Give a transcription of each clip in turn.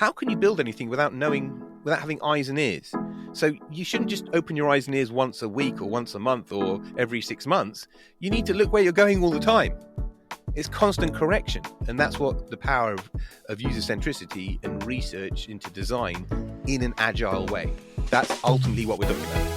how can you build anything without having eyes and ears? So you shouldn't just open your eyes and ears once a week or once a month or every 6 months. You need to look where you're going all the time. It's constant correction. And that's what the power of user centricity and research into design in an agile way. That's ultimately what we're looking at.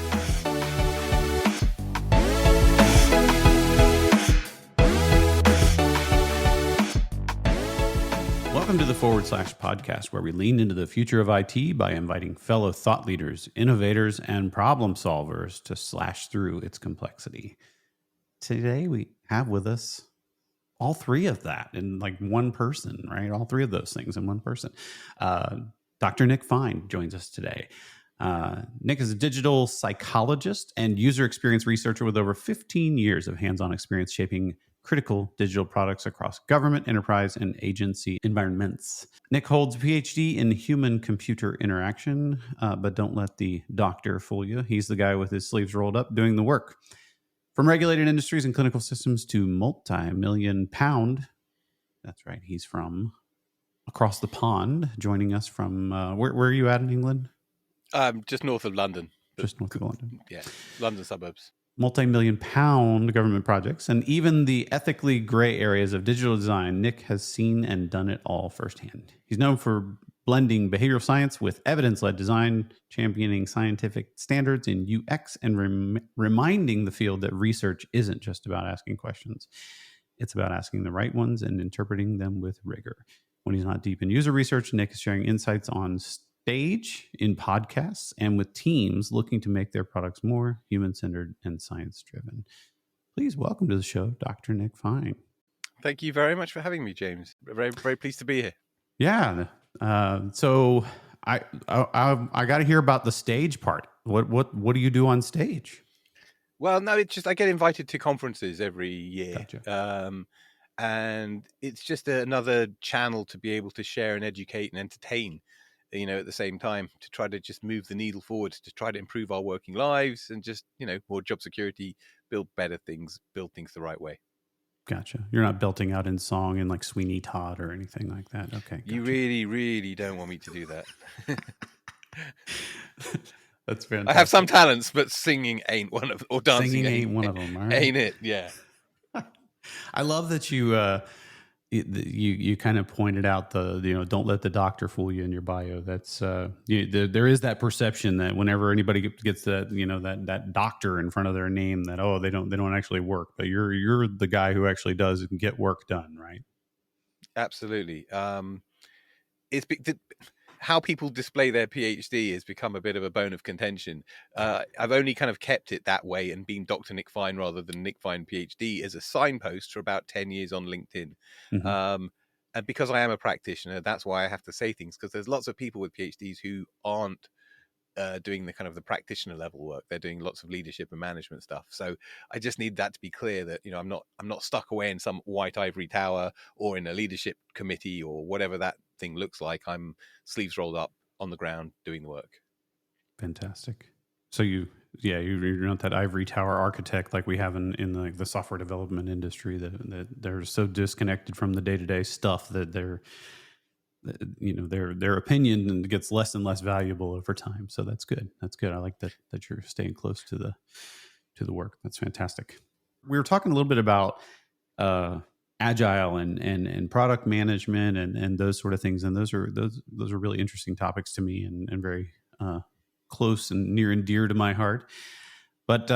Welcome to the / podcast, where we lean into the future of IT by inviting fellow thought leaders, innovators, and problem solvers to slash through its complexity. Today, we have with us all three of that in like one person, right? All three of those things in one person. Dr. Nick Fine joins us today. Nick is a digital psychologist and user experience researcher with over 15 years of hands-on experience shaping critical digital products across government, enterprise, and agency environments. Nick holds a PhD in human-computer interaction, but don't let the doctor fool you. He's the guy with his sleeves rolled up doing the work. From regulated industries and clinical systems to multi-million pound, that's right, he's from across the pond, joining us from, where are you at in England? Just north of London. Just north of London. Yeah, London suburbs. Multi-million pound government projects, and even the ethically gray areas of digital design, Nick has seen and done it all firsthand. He's known for blending behavioral science with evidence-led design, championing scientific standards in UX, and reminding the field that research isn't just about asking questions. It's about asking the right ones and interpreting them with rigor. When he's not deep in user research, Nick is sharing insights on stage, in podcasts, and with teams looking to make their products more human-centered and science-driven. Please welcome to the show, Dr. Nick Fine. Thank you very much for having me, James. Very, very pleased to be here. Yeah. So I got to hear about the stage part. What do you do on stage? Well, no, it's just I get invited to conferences every year. Gotcha. And it's just another channel to be able to share and educate and entertain, at the same time, to try to just move the needle forward, to try to improve our working lives and just, more job security, build better things, build things the right way. Gotcha. You're not belting out in song in like Sweeney Todd or anything like that. Okay. Gotcha. You really, really don't want me to do that. That's fantastic. I have some talents, but singing ain't one of them, or dancing singing ain't one of them. All right. Ain't it? Yeah. I love that you kind of pointed out don't let the doctor fool you in your bio. That's there is that perception that whenever anybody gets that that doctor in front of their name, that they don't actually work, but you're the guy who actually does get work done, right? Absolutely. How people display their PhD has become a bit of a bone of contention. I've only kind of kept it that way and been Dr. Nick Fine rather than Nick Fine PhD as a signpost for about 10 years on LinkedIn. Mm-hmm. And because I am a practitioner, that's why I have to say things, because there's lots of people with PhDs who aren't doing the kind of the practitioner level work. They're doing lots of leadership and management stuff. So I just need that to be clear that, I'm not stuck away in some white ivory tower or in a leadership committee or whatever that thing looks like. I'm sleeves rolled up on the ground doing the work. Fantastic. So you're not that ivory tower architect like we have in the software development industry that they're so disconnected from the day-to-day stuff that their opinion gets less and less valuable over time. So that's good. I like that you're staying close to the work. That's fantastic. We were talking a little bit about agile and product management and those sort of things, and those are really interesting topics to me and very close and near and dear to my heart. But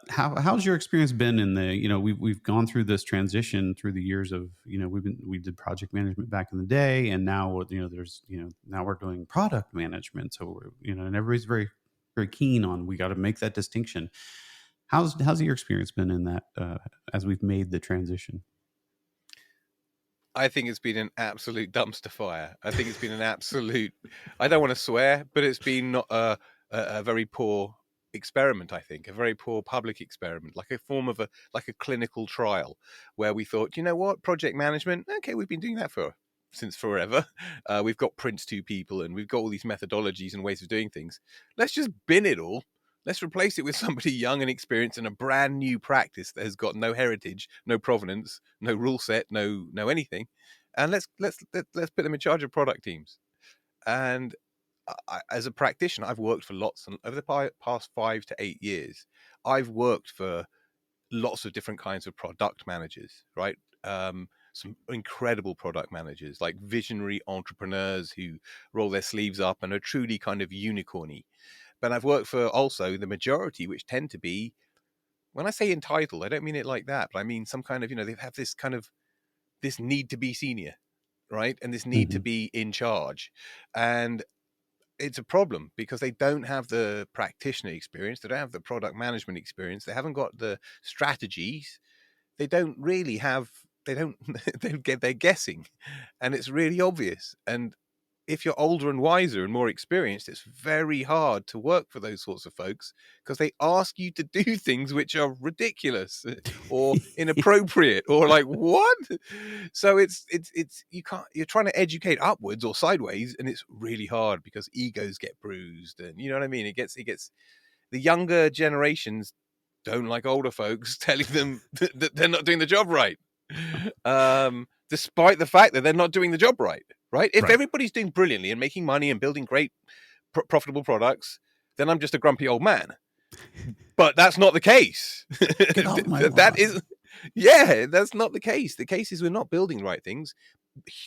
how's your experience been in the we've gone through this transition through the years of we did project management back in the day, and now there's now we're doing product management, so we're and everybody's very, very keen on we got to make that distinction. How's your experience been in that as we've made the transition? I think it's been an absolute dumpster fire. I think it's been an absolute, I don't want to swear, but it's been not a very poor experiment. I think a very poor public experiment, like a form of a clinical trial where we thought, project management, okay, we've been doing that since forever. We've got Prince 2 people and we've got all these methodologies and ways of doing things. Let's just bin it all. Let's replace it with somebody young and experienced and a brand new practice that has got no heritage, no provenance, no rule set, no anything. And let's put them in charge of product teams. And as a practitioner, I've worked for over the past 5 to 8 years. I've worked for lots of different kinds of product managers, right? Some incredible product managers, like visionary entrepreneurs who roll their sleeves up and are truly kind of unicorny. But I've worked for also the majority, which tend to be, when I say entitled, I don't mean it like that, but I mean some kind of, they have this kind of this need to be senior, right? And this need to Mm-hmm. be in charge. And it's a problem because they don't have the practitioner experience. They don't have the product management experience. They haven't got the strategies. They don't really have, they don't, they're guessing, and it's really obvious. And if you're older and wiser and more experienced, it's very hard to work for those sorts of folks because they ask you to do things which are ridiculous or inappropriate or like what? So it's you can't, you're trying to educate upwards or sideways, and it's really hard because egos get bruised, and you know what I mean? It gets the younger generations don't like older folks telling them that they're not doing the job right. Despite the fact that they're not doing the job right. Right? If Right. everybody's doing brilliantly and making money and building great, profitable products, then I'm just a grumpy old man. But that's not the case. Get off my That lawn. is, yeah, that's not the case. The case is we're not building the right things.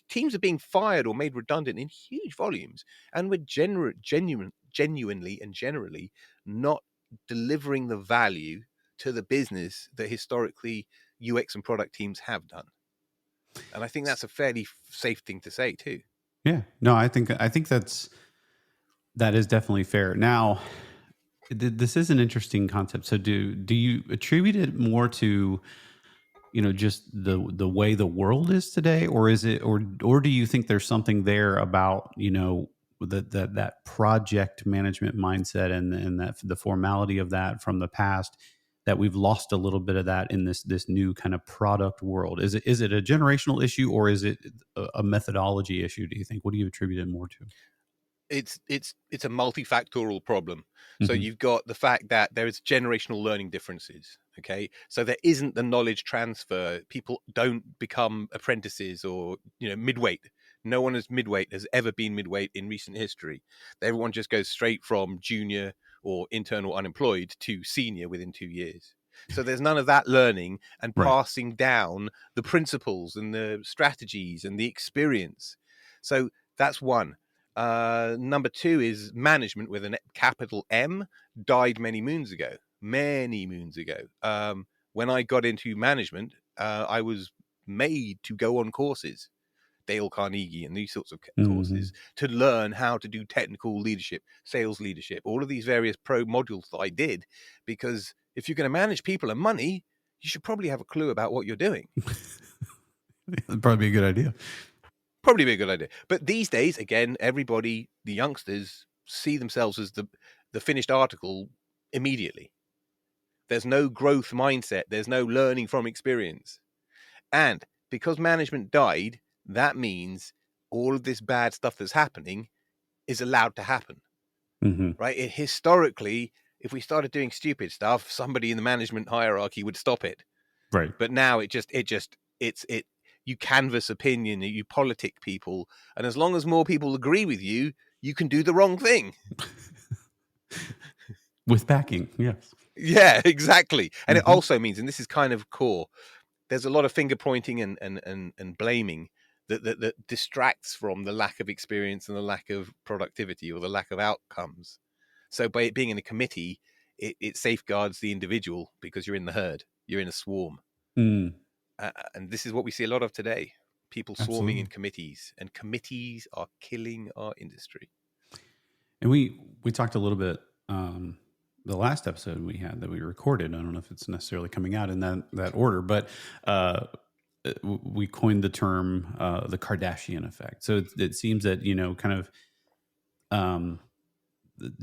Teams are being fired or made redundant in huge volumes, and we're genuinely and generally not delivering the value to the business that historically UX and product teams have done. And I think that's a fairly safe thing to say too. Yeah. No, I think that is definitely fair. Now, this is an interesting concept. So do you attribute it more to, just the way the world is today, or is it, or do you think there's something there about, that project management mindset and that the formality of that from the past, that we've lost a little bit of that in this new kind of product world? Is it a generational issue, or is it a methodology issue, do you think? What do you attribute it more to? It's a multifactorial problem. So Mm-hmm. you've got the fact that there is generational learning differences. Okay, so there isn't the knowledge transfer. People don't become apprentices or midweight. No one is midweight, has ever been midweight in recent history. Everyone just goes straight from junior or internal unemployed to senior within 2 years. So there's none of that learning and Right. passing down the principles and the strategies and the experience. So that's one. Number two is management with a capital M died many moons ago. When I got into management, I was made to go on courses, Dale Carnegie and these sorts of Mm-hmm. courses, to learn how to do technical leadership, sales leadership, all of these various pro modules that I did, because if you're going to manage people and money, you should probably have a clue about what you're doing. That'd probably be a good idea. Probably be a good idea. But these days, again, everybody, the youngsters, see themselves as the finished article immediately. There's no growth mindset. There's no learning from experience. And because management died, that means all of this bad stuff that's happening is allowed to happen, Mm-hmm. right? Historically, if we started doing stupid stuff, somebody in the management hierarchy would stop it. Right. But now you canvass opinion, you politic people, and as long as more people agree with you, you can do the wrong thing. With backing, yes. Yeah, exactly. And it Mm-hmm. also means, and this is kind of core, there's a lot of finger pointing and blaming that distracts from the lack of experience and the lack of productivity or the lack of outcomes. So by it being in a committee, it safeguards the individual because you're in the herd, you're in a swarm. Mm, And this is what we see a lot of today, people swarming in absolutely. committees, and committees are killing our industry. And we talked a little bit the last episode we had that we recorded. I don't know if it's necessarily coming out in that order, but we coined the term the Kardashian effect. So it seems that kind of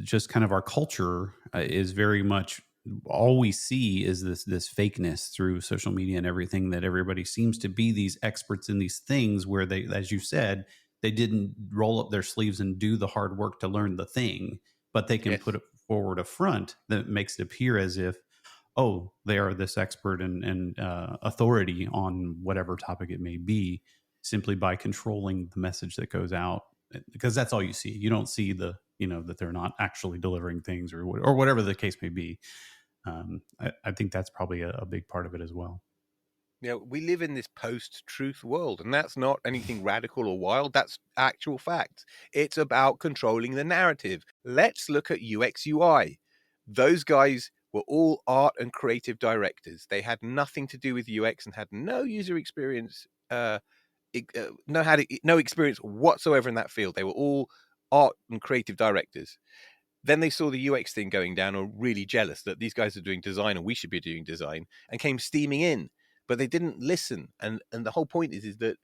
just kind of our culture is very much, all we see is this fakeness through social media and everything, that everybody seems to be these experts in these things where they, as you said, they didn't roll up their sleeves and do the hard work to learn the thing, but they can put Yes. it forward a front that makes it appear as if, oh, they are this expert and authority on whatever topic it may be, simply by controlling the message that goes out because that's all you see. You don't see that they're not actually delivering things or whatever the case may be. I think that's probably a big part of it as well. We live in this post-truth world, and that's not anything radical or wild. That's actual facts. It's about controlling the narrative. Let's look at UX UI. Those guys were all art and creative directors. They had nothing to do with UX and had no user experience, no experience whatsoever in that field. They were all art and creative directors. Then they saw the UX thing going down, or really jealous that these guys are doing design and we should be doing design, and came steaming in. But they didn't listen, and the whole point is that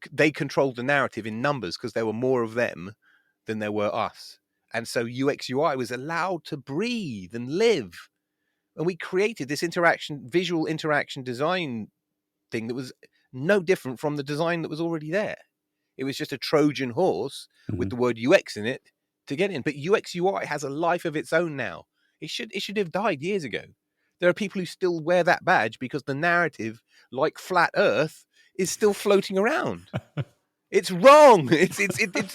they controlled the narrative in numbers because there were more of them than there were us, and so UX UI was allowed to breathe and live, and we created this visual interaction design thing that was no different from the design that was already there. It was just a Trojan horse with the word UX in it to get in. But UX UI has a life of its own now. It should have died years ago. There are people who still wear that badge because the narrative, like flat Earth, is still floating around. It's wrong. It's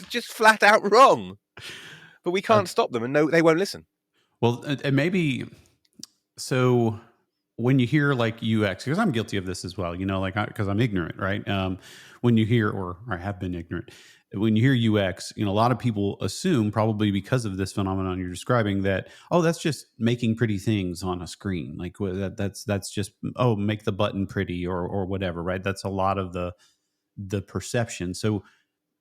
just flat out wrong. But we can't stop them, and no, they won't listen. Well, and maybe so. When you hear like UX, because I'm guilty of this as well, because I'm ignorant, right? When you hear, or I have been ignorant, when you hear UX, a lot of people assume, probably because of this phenomenon you're describing, that, oh, that's just making pretty things on a screen. Like that's just, oh, make the button pretty or whatever, right? That's a lot of the perception. So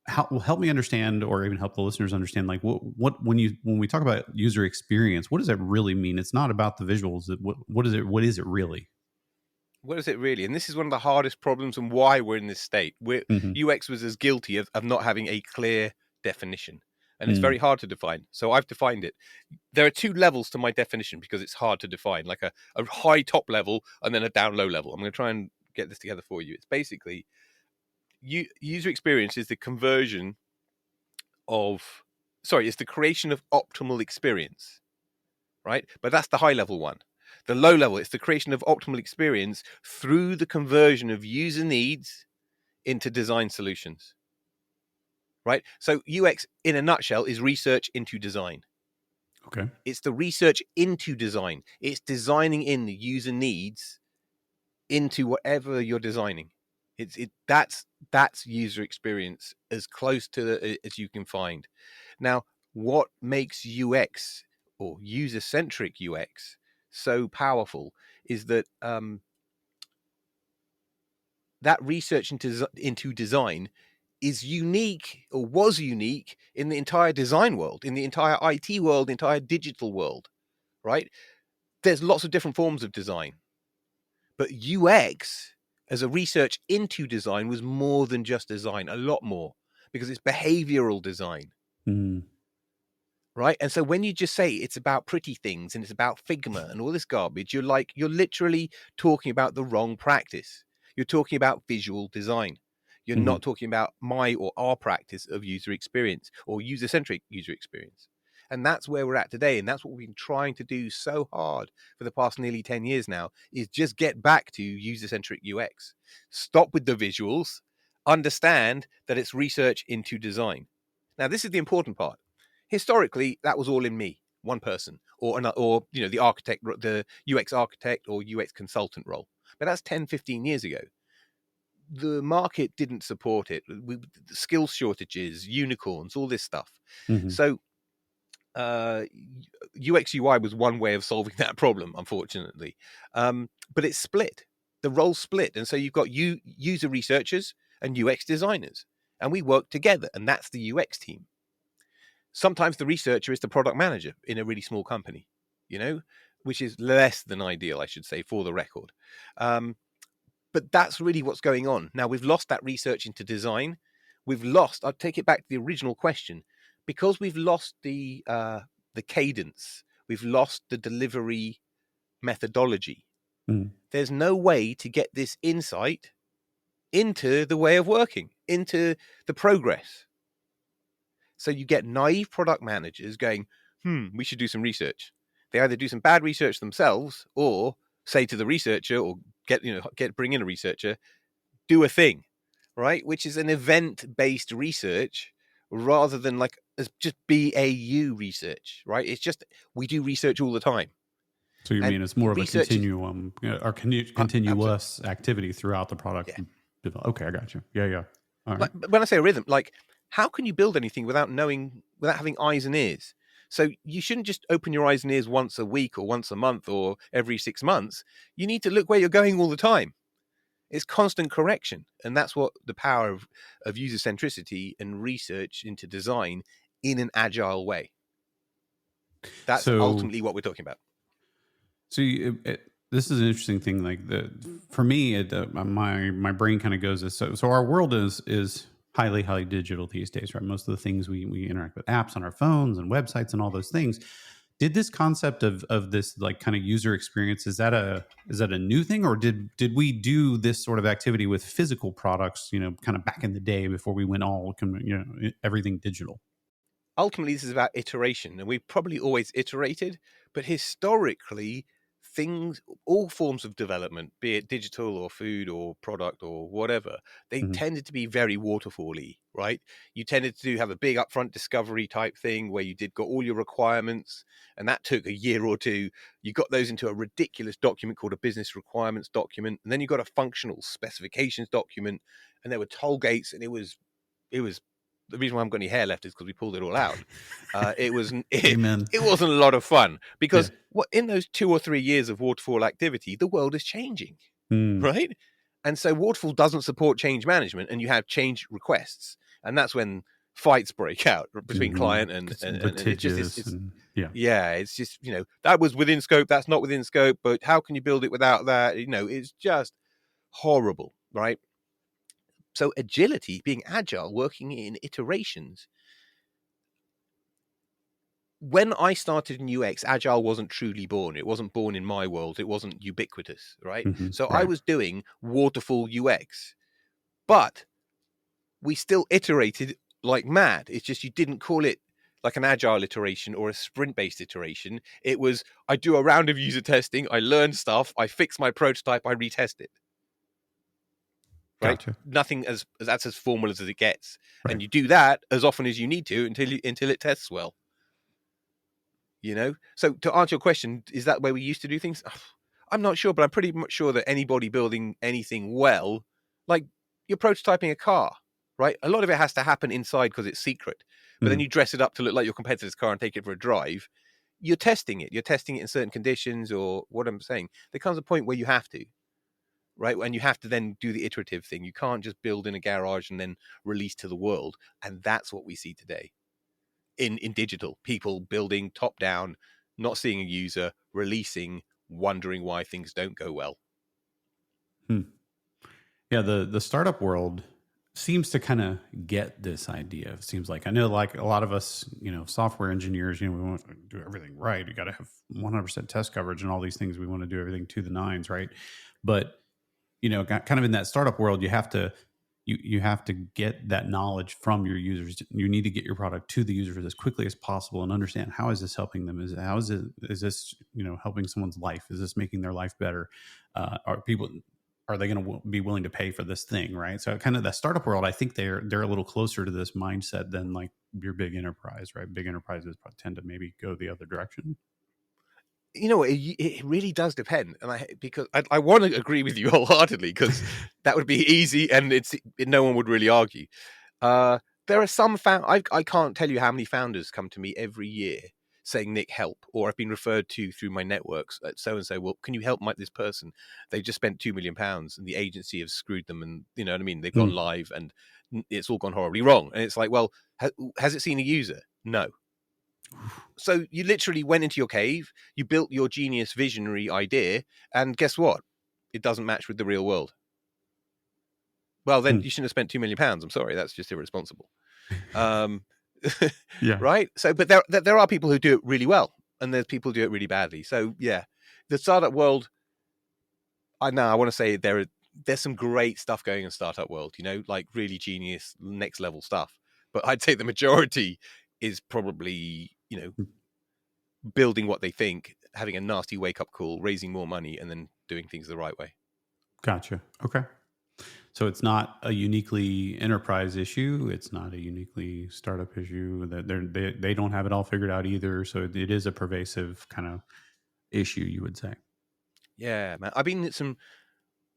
help me understand, or even help the listeners understand, like what when we talk about user experience, what does that really mean? It's not about the visuals. What is it really? What is it really? And this is one of the hardest problems, and why we're in this state. UX was as guilty of not having a clear definition, and it's very hard to define. So I've defined it. There are two levels to my definition because it's hard to define, like a high top level and then a down low level. I'm going to try and get this together for you. It's basically user experience is the it's the creation of optimal experience, right? But that's the high level one. The low level, it's the creation of optimal experience through the conversion of user needs into design solutions, right? So UX, in a nutshell, is research into design. Okay. It's the research into design. It's designing in the user needs into whatever you're designing. That's user experience as close to as you can find. Now, what makes UX, or user-centric UX, so powerful is that that research into design is unique, or was unique, in the entire design world, in the entire IT world, entire digital world, right? There's lots of different forms of design, but UX as a research into design was more than just design, a lot more, because it's behavioral design. Right. And so when you just say it's about pretty things and it's about Figma and all this garbage, you're literally talking about the wrong practice. You're talking about visual design. You're not talking about my or our practice of user experience or user-centric user experience. And that's where we're at today. And that's what we've been trying to do so hard for the past nearly 10 years now, is just get back to user-centric UX. Stop with the visuals. Understand that it's research into design. Now, this is the important part. Historically, that was all in me, one person, or the architect, the UX architect or UX consultant role. But that's 10, 15 years ago. The market didn't support it. Skill shortages, unicorns, all this stuff. So UX UI was one way of solving that problem, unfortunately. But it's split. The role's split. And so you've got user researchers and UX designers. And we work together, and that's the UX team. Sometimes the researcher is the product manager in a really small company, which is less than ideal, I should say, for the record. But that's really what's going on. Now, we've lost that research into design. I'll take it back to the original question, because we've lost the cadence. We've lost the delivery methodology. There's no way to get this insight into the way of working, into the progress. So you get naive product managers going, we should do some research. They either do some bad research themselves, or say to the researcher, or bring in a researcher, do a thing, right? Which is an event-based research rather than like as just BAU research, right? It's just we do research all the time, So you and mean it's more of a research is continuum, or absolutely, continuous activity throughout the product? yeah. Okay, I got you. Yeah, yeah. All right. Like when I say a rhythm, like how can you build anything without knowing, without having eyes and ears? So you shouldn't just open your eyes and ears once a week or once a month or every 6 months. You need to look where you're going all the time. It's constant correction. And that's what the power of user centricity and research into design in an agile way. That's So, ultimately what we're talking about. this is an interesting thing. Like for me, my brain kind of goes this. So our world is highly digital these days, right? Most of the things we interact with apps on our phones and websites and all those things. Did this concept of this like kind of user experience, is that a new thing, or did we do this sort of activity with physical products, kind of back in the day before we went everything digital? Ultimately, this is about iteration, and we've probably always iterated, but historically, things, all forms of development, be it digital or food or product or whatever, they Hmm. tended to be very waterfally, right? You tended to have a big upfront discovery type thing where you got all your requirements, and that took a year or two. You got those into a ridiculous document called a business requirements document, and then you got a functional specifications document, and there were toll gates, and it was the reason why I haven't got any hair left is because we pulled it all out. It was Amen. it wasn't a lot of fun Yeah. because what in those 2 or 3 years of waterfall activity, the world is changing, Mm. right? And so waterfall doesn't support change management, and you have change requests, and that's when fights break out between Hmm. client and It's and it just litigious, it's and yeah. yeah, it's just that was within scope, that's not within scope, but how can you build it without that? It's just horrible, right? So agility, being agile, working in iterations. When I started in UX, agile wasn't truly born. It wasn't born in my world. It wasn't ubiquitous, right? Hmm. So I Right. was doing waterfall UX, but we still iterated like mad. It's just you didn't call it like an agile iteration or a sprint based iteration. It was I do a round of user testing, I learn stuff, I fix my prototype, I retest it, right? Gotcha. Nothing as that's as formal as it gets, Right. and you do that as often as you need to until it tests well. So to answer your question, is that where we used to do things? I'm not sure, but I'm pretty much sure that anybody building anything well, like you're prototyping a car, right? A lot of it has to happen inside because it's secret, but then Mm. you dress it up to look like your competitor's car and take it for a drive. You're testing it in certain conditions, or what I'm saying, there comes a point where you have to, right? And you have to then do the iterative thing. You can't just build in a garage and then release to the world. And that's what we see today in digital, people building top down, not seeing a user, releasing, wondering why things don't go well. Hmm. Yeah, the startup world seems to kind of get this idea. It seems like, I know, like a lot of us, software engineers, we want to do everything right. You got to have 100% test coverage and all these things. We want to do everything to the nines, right? But kind of in that startup world, you have to get that knowledge from your users. You need to get your product to the users as quickly as possible and understand, how is this helping them? Is this helping someone's life? Is this making their life better? Are they going to be willing to pay for this thing, right? So kind of that startup world, I think they're a little closer to this mindset than like your big enterprise, right? Big enterprises tend to maybe go the other direction. It really does depend, and I want to agree with you wholeheartedly because that would be easy, and no one would really argue. There are some I can't tell you how many founders come to me every year saying, "Nick, help," or I've been referred to through my networks at so and so. Well, can you help this person? They've just spent £2 million, and the agency have screwed them, and you know what I mean. They've gone Mm. live, and it's all gone horribly wrong. And it's like, well, has it seen a user? No. So you literally went into your cave, you built your genius visionary idea, and guess what? It doesn't match with the real world. Well, then Mm. you shouldn't have spent £2 million. I'm sorry, that's just irresponsible. Um, Yeah. right? So, but there are people who do it really well, and there's people who do it really badly. So, yeah, the startup world. I want to say there's some great stuff going in startup world. Like really genius, next level stuff. But I'd say the majority is probably building what they think, having a nasty wake up call, raising more money, and then doing things the right way. Gotcha. Okay. So it's not a uniquely enterprise issue. It's not a uniquely startup issue. That they don't have it all figured out either. So it is a pervasive kind of issue, you would say. Yeah, man. I've been at some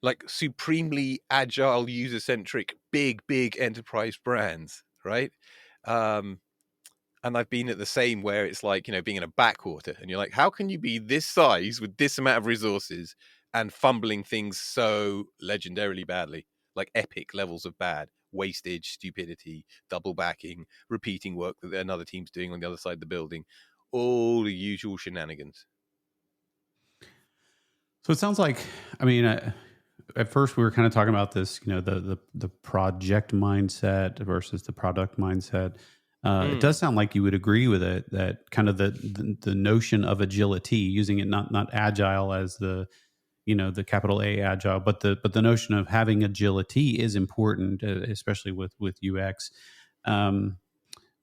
like supremely agile, user-centric, big enterprise brands, right? Um, and I've been at the same where it's like, being in a backwater and you're like, how can you be this size with this amount of resources and fumbling things so legendarily badly, like epic levels of bad, wastage, stupidity, double backing, repeating work that another team's doing on the other side of the building, all the usual shenanigans. So it sounds like, I mean, at first we were kind of talking about this, the project mindset versus the product mindset. It does sound like you would agree with it, that kind of the notion of agility, using it not agile as the the capital A agile, but the notion of having agility is important, especially with UX.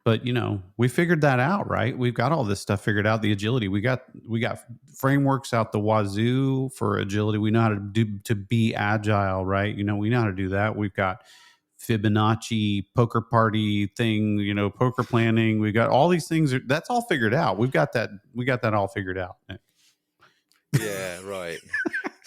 But we figured that out, right? We've got all this stuff figured out. The agility, we got frameworks out the wazoo for agility. We know how to be agile, right? We know how to do that. We've got Fibonacci poker party thing, poker planning. We got all these things. That's all figured out. We got that all figured out. Yeah, right.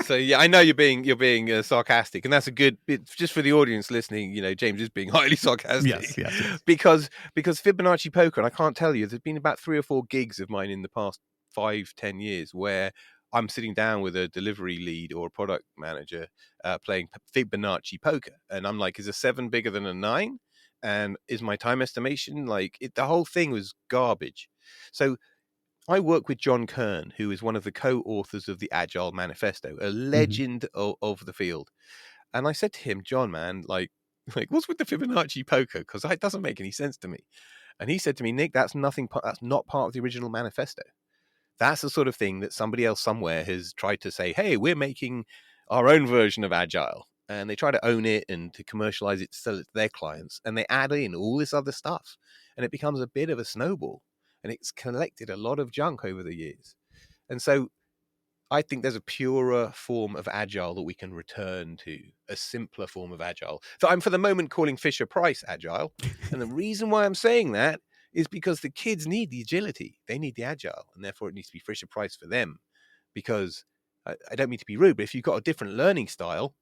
So yeah, I know you're being sarcastic, and that's a good bit just for the audience listening. James is being highly sarcastic. Yes. because Fibonacci poker, and I can't tell you, there's been about 3 or 4 gigs of mine in the past 5-10 years where I'm sitting down with a delivery lead or a product manager playing Fibonacci poker, and I'm like, is a 7 bigger than a 9? And is my time estimation the whole thing was garbage. So I work with John Kern, who is one of the co-authors of the Agile Manifesto, a legend of the field. And I said to him, John, man, what's with the Fibonacci poker? Because it doesn't make any sense to me. And he said to me, Nick, that's not part of the original manifesto. That's the sort of thing that somebody else somewhere has tried to say, hey, we're making our own version of Agile. And they try to own it and to commercialize it, to sell it to their clients. And they add in all this other stuff. And it becomes a bit of a snowball. And it's collected a lot of junk over the years. And so I think there's a purer form of Agile that we can return to, a simpler form of Agile. So I'm for the moment calling Fisher-Price Agile. And the reason why I'm saying that is because the kids need the agility. They need the Agile. And therefore it needs to be Fisher-Price for them. Because I don't mean to be rude, but if you've got a different learning style,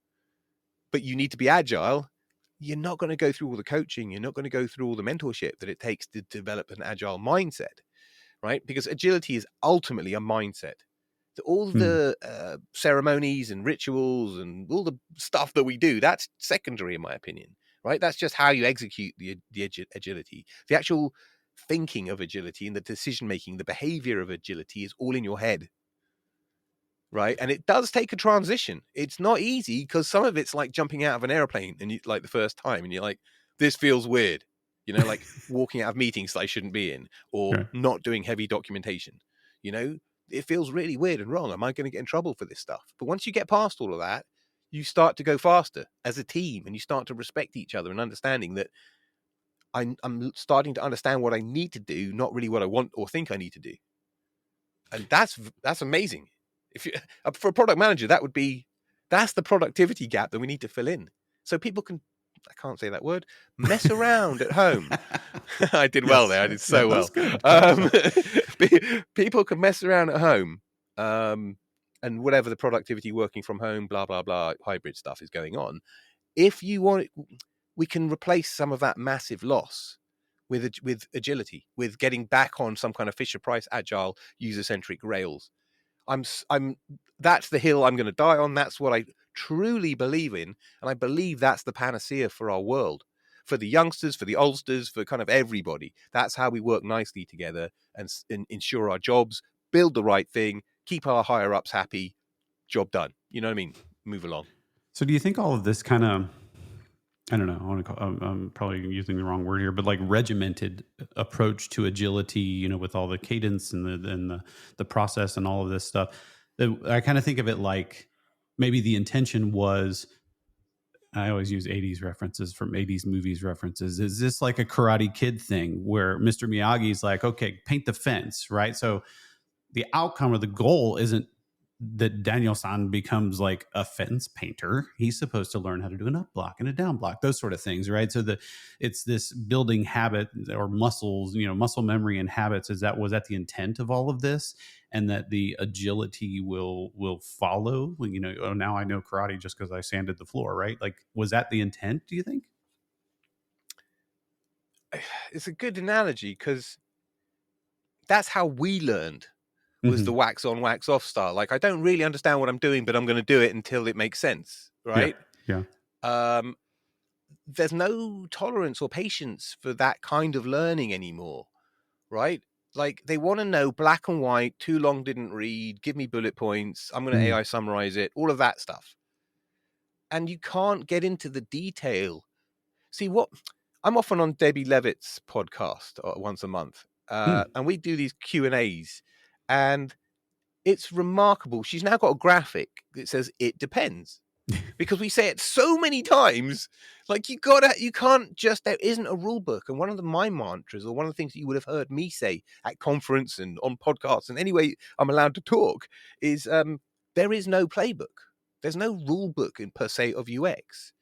but you need to be Agile, you're not going to go through all the coaching. You're not going to go through all the mentorship that it takes to develop an agile mindset, right? Because agility is ultimately a mindset. So all the ceremonies and rituals and all the stuff that we do, that's secondary, in my opinion, right? That's just how you execute the agility. The actual thinking of agility and the decision-making, the behavior of agility is all in your head. Right. And it does take a transition. It's not easy because some of it's like jumping out of an airplane and you like the first time and you're like, this feels weird, like walking out of meetings that I shouldn't be in or not doing heavy documentation. It feels really weird and wrong. Am I going to get in trouble for this stuff? But once you get past all of that, you start to go faster as a team and you start to respect each other and understanding that I'm starting to understand what I need to do, not really what I want or think I need to do. And that's amazing. If you, for a product manager, that's the productivity gap that we need to fill in. So people can, I can't say that word, mess around at home. I did well there. I did so well. People can mess around at home. And whatever the productivity, working from home, blah, blah, blah, hybrid stuff is going on. If you want it, we can replace some of that massive loss with agility, with getting back on some kind of Fisher-Price agile user-centric rails. That's the hill I'm going to die on. That's what I truly believe in. And I believe that's the panacea for our world, for the youngsters, for the oldsters, for kind of everybody. That's how we work nicely together and ensure our jobs, build the right thing, keep our higher ups happy, job done. You know what I mean? Move along. So do you think all of this kind of, I don't know, I'm probably using the wrong word here, but like regimented approach to agility, with all the cadence and the process and all of this stuff, I kind of think of it like maybe the intention was, I always use 80s references from 80s movies references. Is this like a Karate Kid thing where Mr. Miyagi's like, okay, paint the fence, right? So the outcome or the goal isn't that Daniel-san becomes like a fence painter. He's supposed to learn how to do an up block and a down block, those sort of things, right? So it's this building habit or muscles, muscle memory and habits. Was that the intent of all of this? And that the agility will follow. Oh, now I know karate just because I sanded the floor, right? Like, was that the intent, do you think? It's a good analogy because that's how we learned. Was the wax on, wax off style. Like, I don't really understand what I'm doing, but I'm going to do it until it makes sense, right? Yeah. There's no tolerance or patience for that kind of learning anymore, right? Like, they want to know black and white, too long didn't read, give me bullet points, I'm going to AI summarize it, all of that stuff. And you can't get into the detail. See, I'm often on Debbie Levitt's podcast once a month, and we do these Q&As, and it's remarkable. She's now got a graphic that says it depends, because we say it so many times. Like, you can't just, there isn't a rule book. And one of my mantras, or one of the things that you would have heard me say at conference and on podcasts and anyway I'm allowed to talk, is there is no playbook. There's no rule book per se of UX,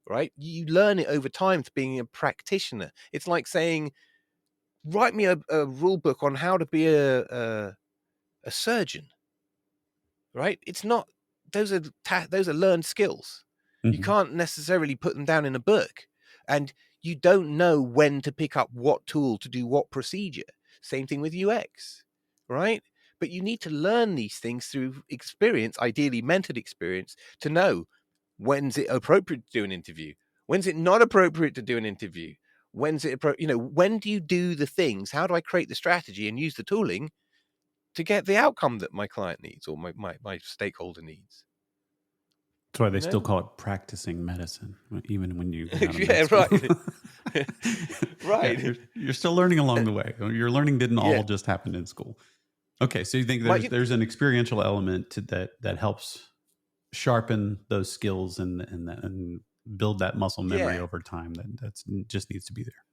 right? You learn it over time to being a practitioner. It's like saying, write me a rule book on how to be a surgeon, right? It's not, those are learned skills. You can't necessarily put them down in a book, and you don't know when to pick up what tool to do what procedure. Same thing with UX, right? But you need to learn these things through experience, ideally mentored experience, to know when's it appropriate to do an interview, when's it not appropriate to do an interview, when's it when do you do the things, how do I create the strategy and use the tooling to get the outcome that my client needs or my stakeholder needs. That's why they still call it practicing medicine, even when you get out of yeah, right. Right. Yeah, you're still learning along the way. Your learning didn't all just happen in school. Okay, so you think there's an experiential element to that helps sharpen those skills and build that muscle memory over time that just needs to be there.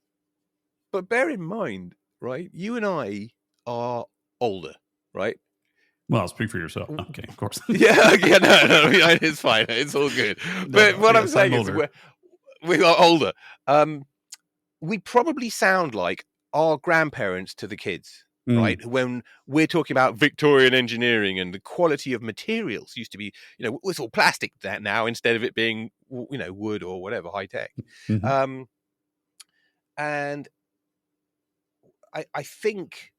But bear in mind, right, you and I are older, right? Well, I'll speak for yourself. Okay, of course. No, it's fine. It's all good. But what I'm saying is we are older. We probably sound like our grandparents to the kids, right? When we're talking about Victorian engineering and the quality of materials used to be, it's all plastic now instead of it being, wood or whatever, high tech. And I think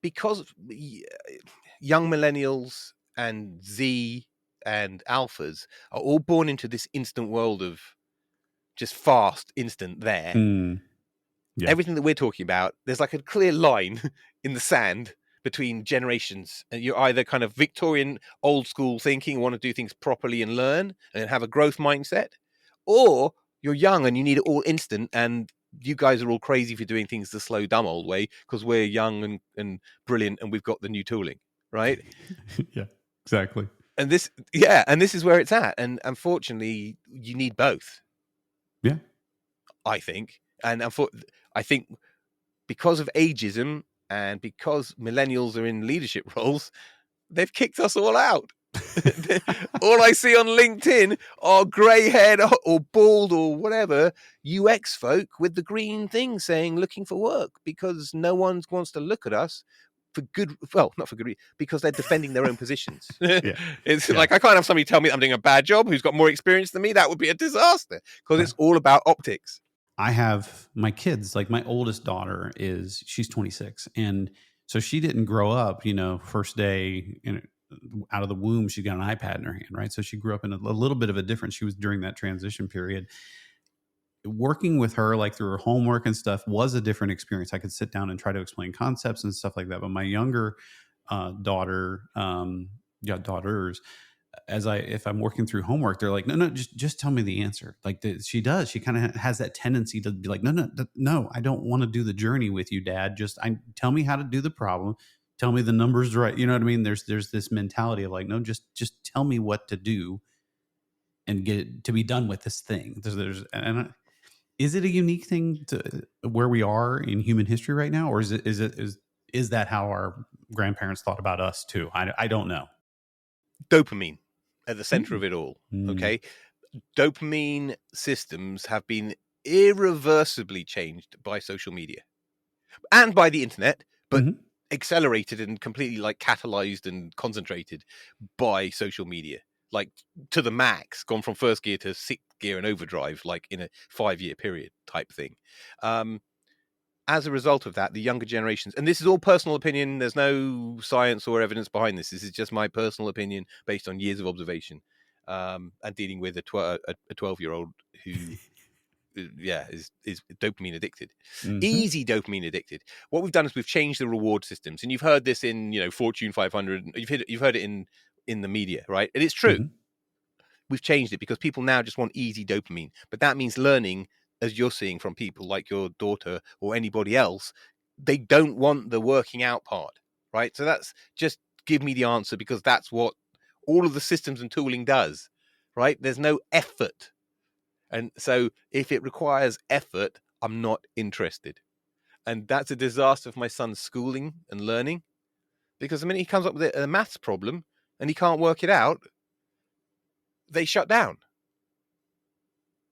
because young millennials and Z and alphas are all born into this instant world of just fast, instant there. Everything that we're talking about, there's like a clear line in the sand between generations. And you're either kind of Victorian old school thinking, want to do things properly and learn and have a growth mindset, or you're young and you need it all instant, and you guys are all crazy for doing things the slow, dumb old way because we're young and brilliant and we've got the new tooling, right? Yeah, exactly. And this is where it's at. And unfortunately, you need both. Yeah, I think. And I think because of ageism and because millennials are in leadership roles, they've kicked us all out. All I see on LinkedIn are grey-haired or bald or whatever UX folk with the green thing saying looking for work, because no one wants to look at us for good, well, not for good reason, because they're defending their own positions. It's like, I can't have somebody tell me I'm doing a bad job who's got more experience than me. That would be a disaster, because it's all about optics. I have my kids, like my oldest daughter she's 26, and so she didn't grow up, first day out of the womb, she got an iPad in her hand, right? So she grew up in a little bit of a different, she was during that transition period. Working with her, like through her homework and stuff, was a different experience. I could sit down and try to explain concepts and stuff like that. But my younger daughters, if I'm working through homework, they're like, no, just tell me the answer. Like she does. She kind of has that tendency to be like, no, I don't want to do the journey with you, Dad. Tell me how to do the problem. Tell me the numbers right. You know what I mean? There's this mentality of like, no, just tell me what to do and get it to be done with this thing. Is it a unique thing to where we are in human history right now, or is that how our grandparents thought about us too? I don't know. dopamine at the center of Mm. it all. Mm. Okay. Dopamine systems have been irreversibly changed by social media and by the internet, but Mhm. accelerated and completely like catalyzed and concentrated by social media, like to the max, gone from first gear to sixth gear and overdrive, like in a 5-year period type thing. As a result of that, the younger generations, and this is all personal opinion, there's no science or evidence behind this. This is just my personal opinion based on years of observation, and dealing with a 12-year-old who is dopamine addicted, Mhm. easy dopamine addicted. What we've done is we've changed the reward systems, and you've heard this in Fortune 500. You've heard it in the media, right? And it's true. Mhm. We've changed it because people now just want easy dopamine, but that means learning, as you're seeing from people like your daughter or anybody else. They don't want the working out part, right? So that's just give me the answer, because that's what all of the systems and tooling does, right? There's no effort. And so if it requires effort, I'm not interested. And that's a disaster for my son's schooling and learning, because the minute he comes up with a maths problem and he can't work it out, they shut down.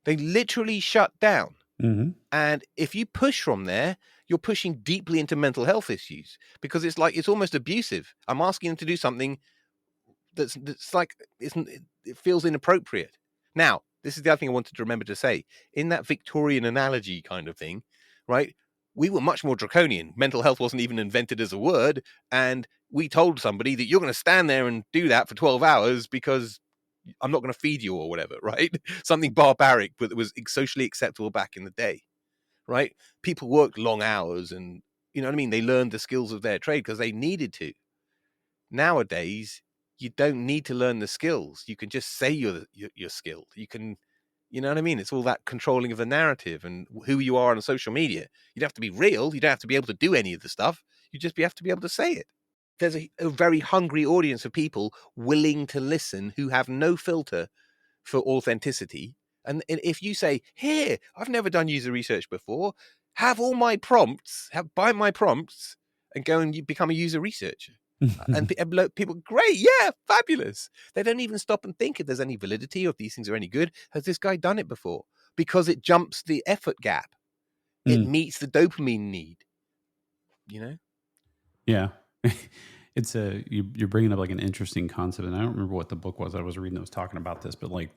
They literally shut down. Mhm. And if you push from there, you're pushing deeply into mental health issues, because it's like it's almost abusive. I'm asking them to do something that's like it feels inappropriate. Now, this is the other thing I wanted to remember to say. In that Victorian analogy kind of thing, right? We were much more draconian. Mental health wasn't even invented as a word, and we told somebody that you're going to stand there and do that for 12 hours because I'm not going to feed you or whatever, right? Something barbaric, but that was socially acceptable back in the day, right? People worked long hours, and you know what I mean? They learned the skills of their trade because they needed to. Nowadays, you don't need to learn the skills. You can just say you're skilled. You can, you know what I mean? It's all that controlling of the narrative and who you are on social media. You don't have to be real. You don't have to be able to do any of the stuff. You just have to be able to say it. There's a very hungry audience of people willing to listen who have no filter for authenticity. And if you say, here, I've never done user research before, have all my prompts, buy my prompts and go and you become a user researcher. And people, great, yeah, fabulous. They don't even stop and think if there's any validity or if these things are any good. Has this guy done it before? Because it jumps the effort gap. It Mm. meets the dopamine need, you know? Yeah. It's you're bringing up like an interesting concept, and I don't remember what the book was I was reading that was talking about this, but like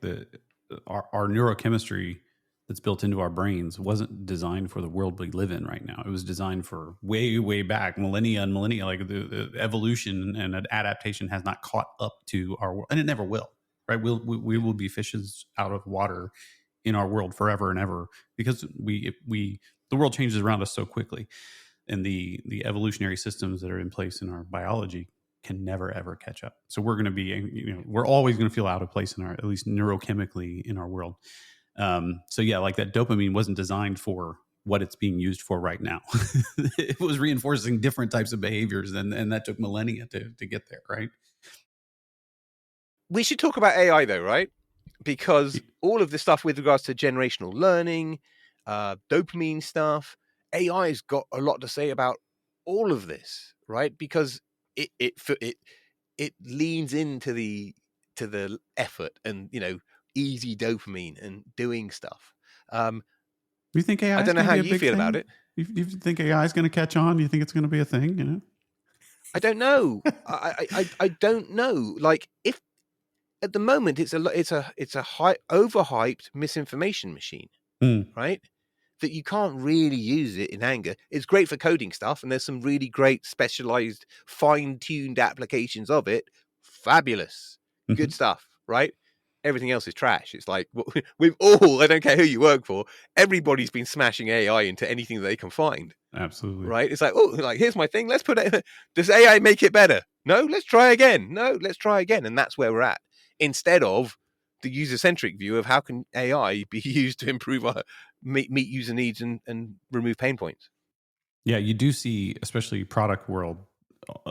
our neurochemistry that's built into our brains wasn't designed for the world we live in right now. It was designed for way back, millennia and millennia. Like the evolution and adaptation has not caught up to our world, and it never will. Right? We will be fishes out of water in our world forever and ever, because the world changes around us so quickly, and the evolutionary systems that are in place in our biology can never ever catch up. So we're going to be, we're always going to feel out of place in our, at least neurochemically in our world. So yeah, like that dopamine wasn't designed for what it's being used for right now. It was reinforcing different types of behaviors, and that took millennia to get there, right? We should talk about AI though, right? Because all of this stuff with regards to generational learning, dopamine stuff, AI's got a lot to say about all of this, right? Because it leans into the effort and easy dopamine and doing stuff. Do you think I AI is don't know going to how be a you big feel about thing? it. You think AI is going to catch on? Do you think it's going to be a thing? I don't know. I don't know. Like, if at the moment it's a high overhyped misinformation machine, Mm. right? That you can't really use it in anger. It's great for coding stuff, and there's some really great specialized, fine-tuned applications of it. Fabulous. Good Hmm. stuff, right? Everything else is trash. It's like we've all, I don't care who you work for, everybody's been smashing AI into anything that they can find, Absolutely. right? It's like, oh, like, here's my thing. Let's put it. Does AI make it better? No, let's try again. No, let's try again. And that's where we're at. Instead of the user-centric view of how can AI be used to improve our meet user needs and remove pain points. Yeah, you do see, especially product world,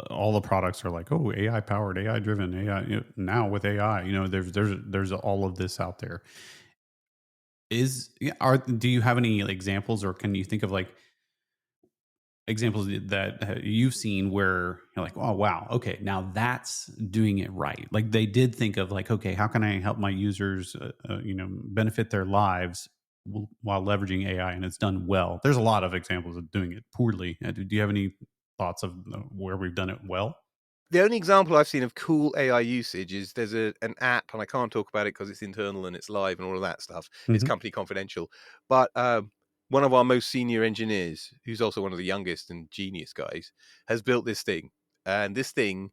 all the products are like, oh, AI powered, AI driven, AI. Now with AI, there's all of this out there. Do you have any examples, or can you think of like examples that you've seen where you're like, oh wow, okay, now that's doing it right. Like they did think of like, okay, how can I help my users, benefit their lives while leveraging AI, and it's done well. There's a lot of examples of doing it poorly. Do you have any thoughts of where we've done it well? The only example I've seen of cool AI usage is there's an app, and I can't talk about it because it's internal and it's live and all of that stuff. It's Hmm. company confidential. But one of our most senior engineers, who's also one of the youngest and genius guys, has built this thing. And this thing,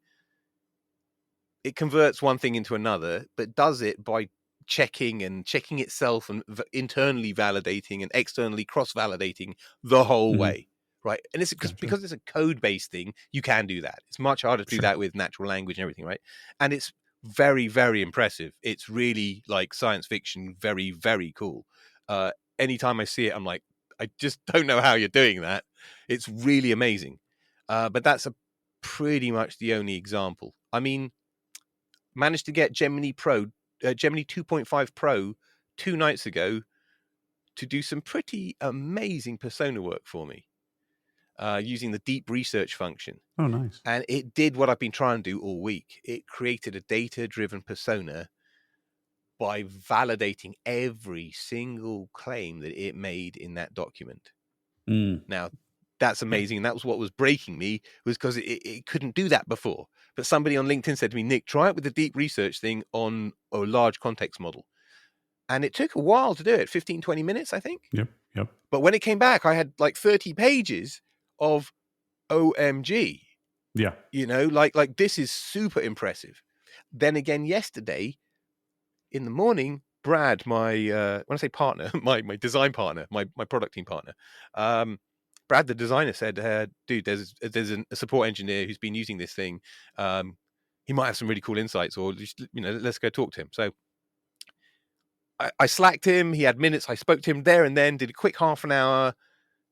it converts one thing into another, but does it by checking itself and internally validating and externally cross-validating the whole Hmm. way. Right. And it's Gotcha. because it's a code-based thing, you can do that. It's much harder to do Sure. that with natural language and everything, right? And it's very, very impressive. It's really like science fiction, very, very cool. Anytime I see it, I'm like, I just don't know how you're doing that. It's really amazing. But that's pretty much the only example. I mean, managed to get Gemini 2.5 Pro 2 nights ago to do some pretty amazing persona work for me using the deep research function. Oh, nice. And it did what I've been trying to do all week. It created a data-driven persona by validating every single claim that it made in that document. Mm. Now, that's Yeah. amazing. And that was what was breaking me, was because it couldn't do that before. But somebody on LinkedIn said to me, Nick, try it with the deep research thing on a large context model. And it took a while to do it, 15, 20 minutes, I think. Yep. Yep. But when it came back, I had like 30 pages of OMG, Yeah. like this is super impressive. Then again, yesterday in the morning, Brad, my when I say partner, my design partner, my product team partner, Brad, the designer, said, "Dude, there's a support engineer who's been using this thing. He might have some really cool insights, or just, let's go talk to him." So I slacked him. He had minutes. I spoke to him there and then. Did a quick half an hour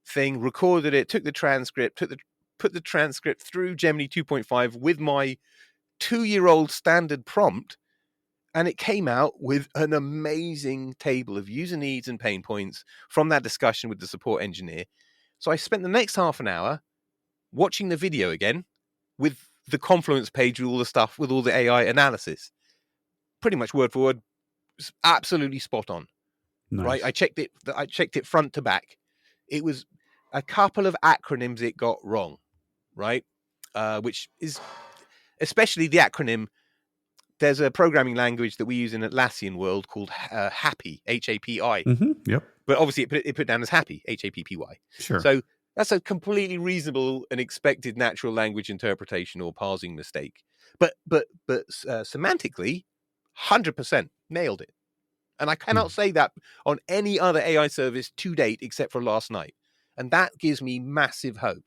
thing, recorded it, took the transcript, put the transcript through Gemini 2.5 with my 2-year-old standard prompt. And it came out with an amazing table of user needs and pain points from that discussion with the support engineer. So I spent the next half an hour watching the video again with the Confluence page with all the stuff, with all the AI analysis. Pretty much word for word, absolutely spot on. Right? Nice. I checked it front to back. It was a couple of acronyms it got wrong, right? Which is especially the acronym. There's a programming language that we use in Atlassian world called Happy, HAPI. Yep. But obviously it put down as Happy, HAPPY. Sure. So that's a completely reasonable and expected natural language interpretation or parsing mistake. But semantically, 100% nailed it. And I cannot say that on any other AI service to date except for last night. And that gives me massive hope,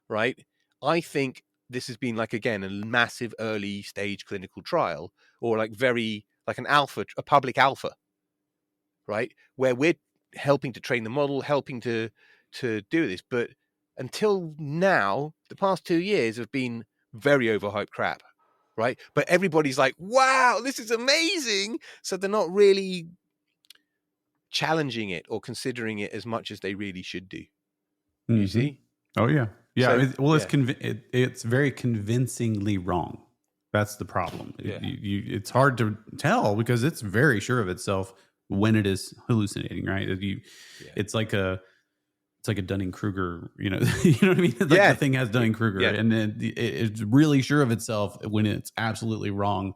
right? I think this has been, like, again, a massive early stage clinical trial, or like an alpha, a public alpha, right? Where we're helping to train the model, helping to do this. But until now, the past 2 years have been very overhyped crap, right? But everybody's like, wow, this is amazing. So they're not really challenging it or considering it as much as they really should do. You Mm-hmm. see? Oh yeah, yeah. So It's yeah, it's very convincingly wrong. That's the problem. yeah, It's hard to tell because it's very sure of itself when it is hallucinating, right? yeah, It's like a Dunning Kruger. You know, you know what I mean. It's like the yeah, thing has Dunning Kruger, yeah, and then it's really sure of itself when it's absolutely wrong,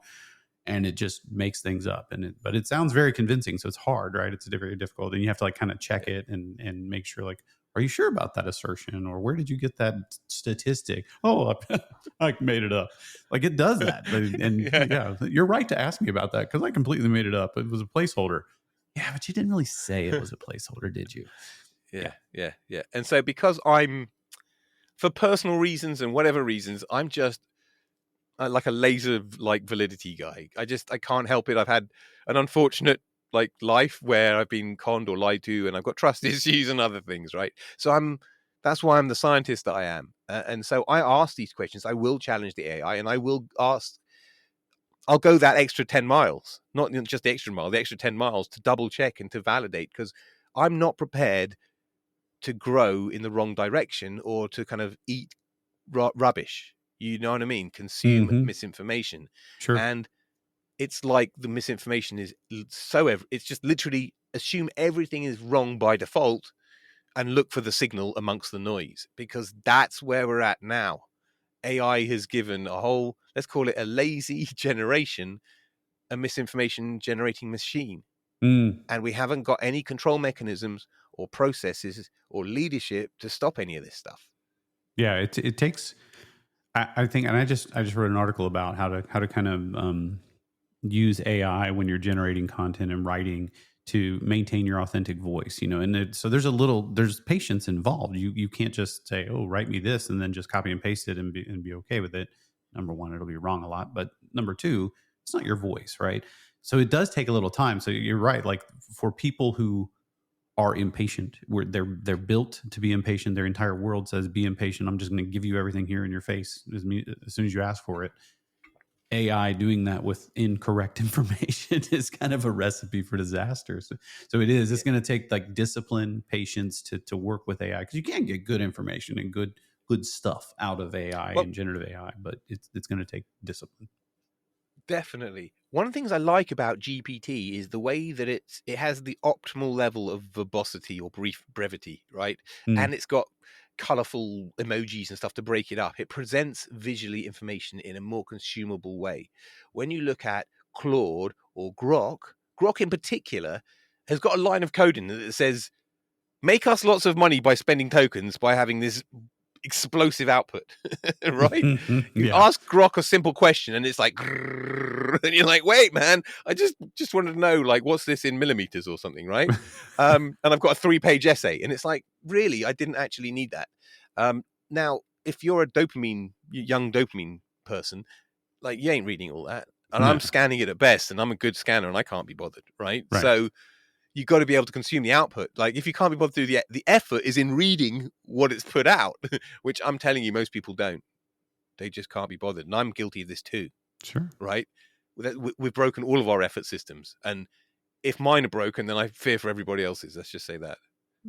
and it just makes things up. But it sounds very convincing, so it's hard, right? It's very difficult, and you have to like kind of check yeah, it and make sure, like, are you sure about that assertion, or where did you get that statistic? Oh, I made it up. Like it does that, and yeah, yeah, you're right to ask me about that because I completely made it up. It was a placeholder. Yeah, but you didn't really say it was a placeholder, did you? yeah, Yeah. yeah, yeah. And so because for personal reasons and whatever reasons, I'm just like a laser like validity guy. I can't help it. I've had an unfortunate like life where I've been conned or lied to, and I've got trust issues and other things, right? So that's why I'm the scientist that I am. And so I ask these questions. I will challenge the AI, and I will ask. I'll go that extra 10 miles, not just the extra mile, the extra 10 miles to double check and to validate, because I'm not prepared to grow in the wrong direction or to kind of eat rubbish. You know what I mean? Consume Mm-hmm. misinformation. Sure. And it's like the misinformation is it's just literally assume everything is wrong by default and look for the signal amongst the noise, because that's where we're at now. AI has given a whole, let's call it a lazy generation, a misinformation generating machine. Mm. And we haven't got any control mechanisms or processes or leadership to stop any of this stuff. Yeah, it takes. I think, and I just wrote an article about how to kind of use AI when you're generating content and writing to maintain your authentic voice. And so there's patience involved. You can't just say, oh, write me this, and then just copy and paste it and be okay with it. Number one, it'll be wrong a lot, but number two, it's not your voice, right? So it does take a little time. So you're right. Like for people who are impatient, where they're built to be impatient. Their entire world says, "Be impatient. I'm just going to give you everything here in your face as soon as you ask for it." AI doing that with incorrect information is kind of a recipe for disaster. So it is. It's going to take like discipline, patience to work with AI, because you can get good information and good stuff out of AI Well, and generative AI, but it's going to take discipline. definitely. One of the things I like about GPT is the way that it has the optimal level of verbosity or brevity, right? Mm. And it's got colorful emojis and stuff to break it up. It presents visually information in a more consumable way. When you look at Claude or Grok in particular has got a line of code in it that says, make us lots of money by spending tokens by having this explosive output, right? You Yeah. ask Grok a simple question and it's like, and you're like, wait, man, I just wanted to know, like, what's this in millimeters or something, right? And I've got a 3-page essay, and it's like, really, I didn't actually need that. Now, if you're a young dopamine person, like, you ain't reading all that. And No. I'm scanning it at best, and I'm a good scanner, and I can't be bothered, right? Right. So you got to be able to consume the output. Like, if you can't be bothered to do the effort is in reading what it's put out, which I'm telling you, most people don't. They just can't be bothered, and I'm guilty of this too, Sure. right? We've broken all of our effort systems, and if mine are broken, then I fear for everybody else's. Let's just say that.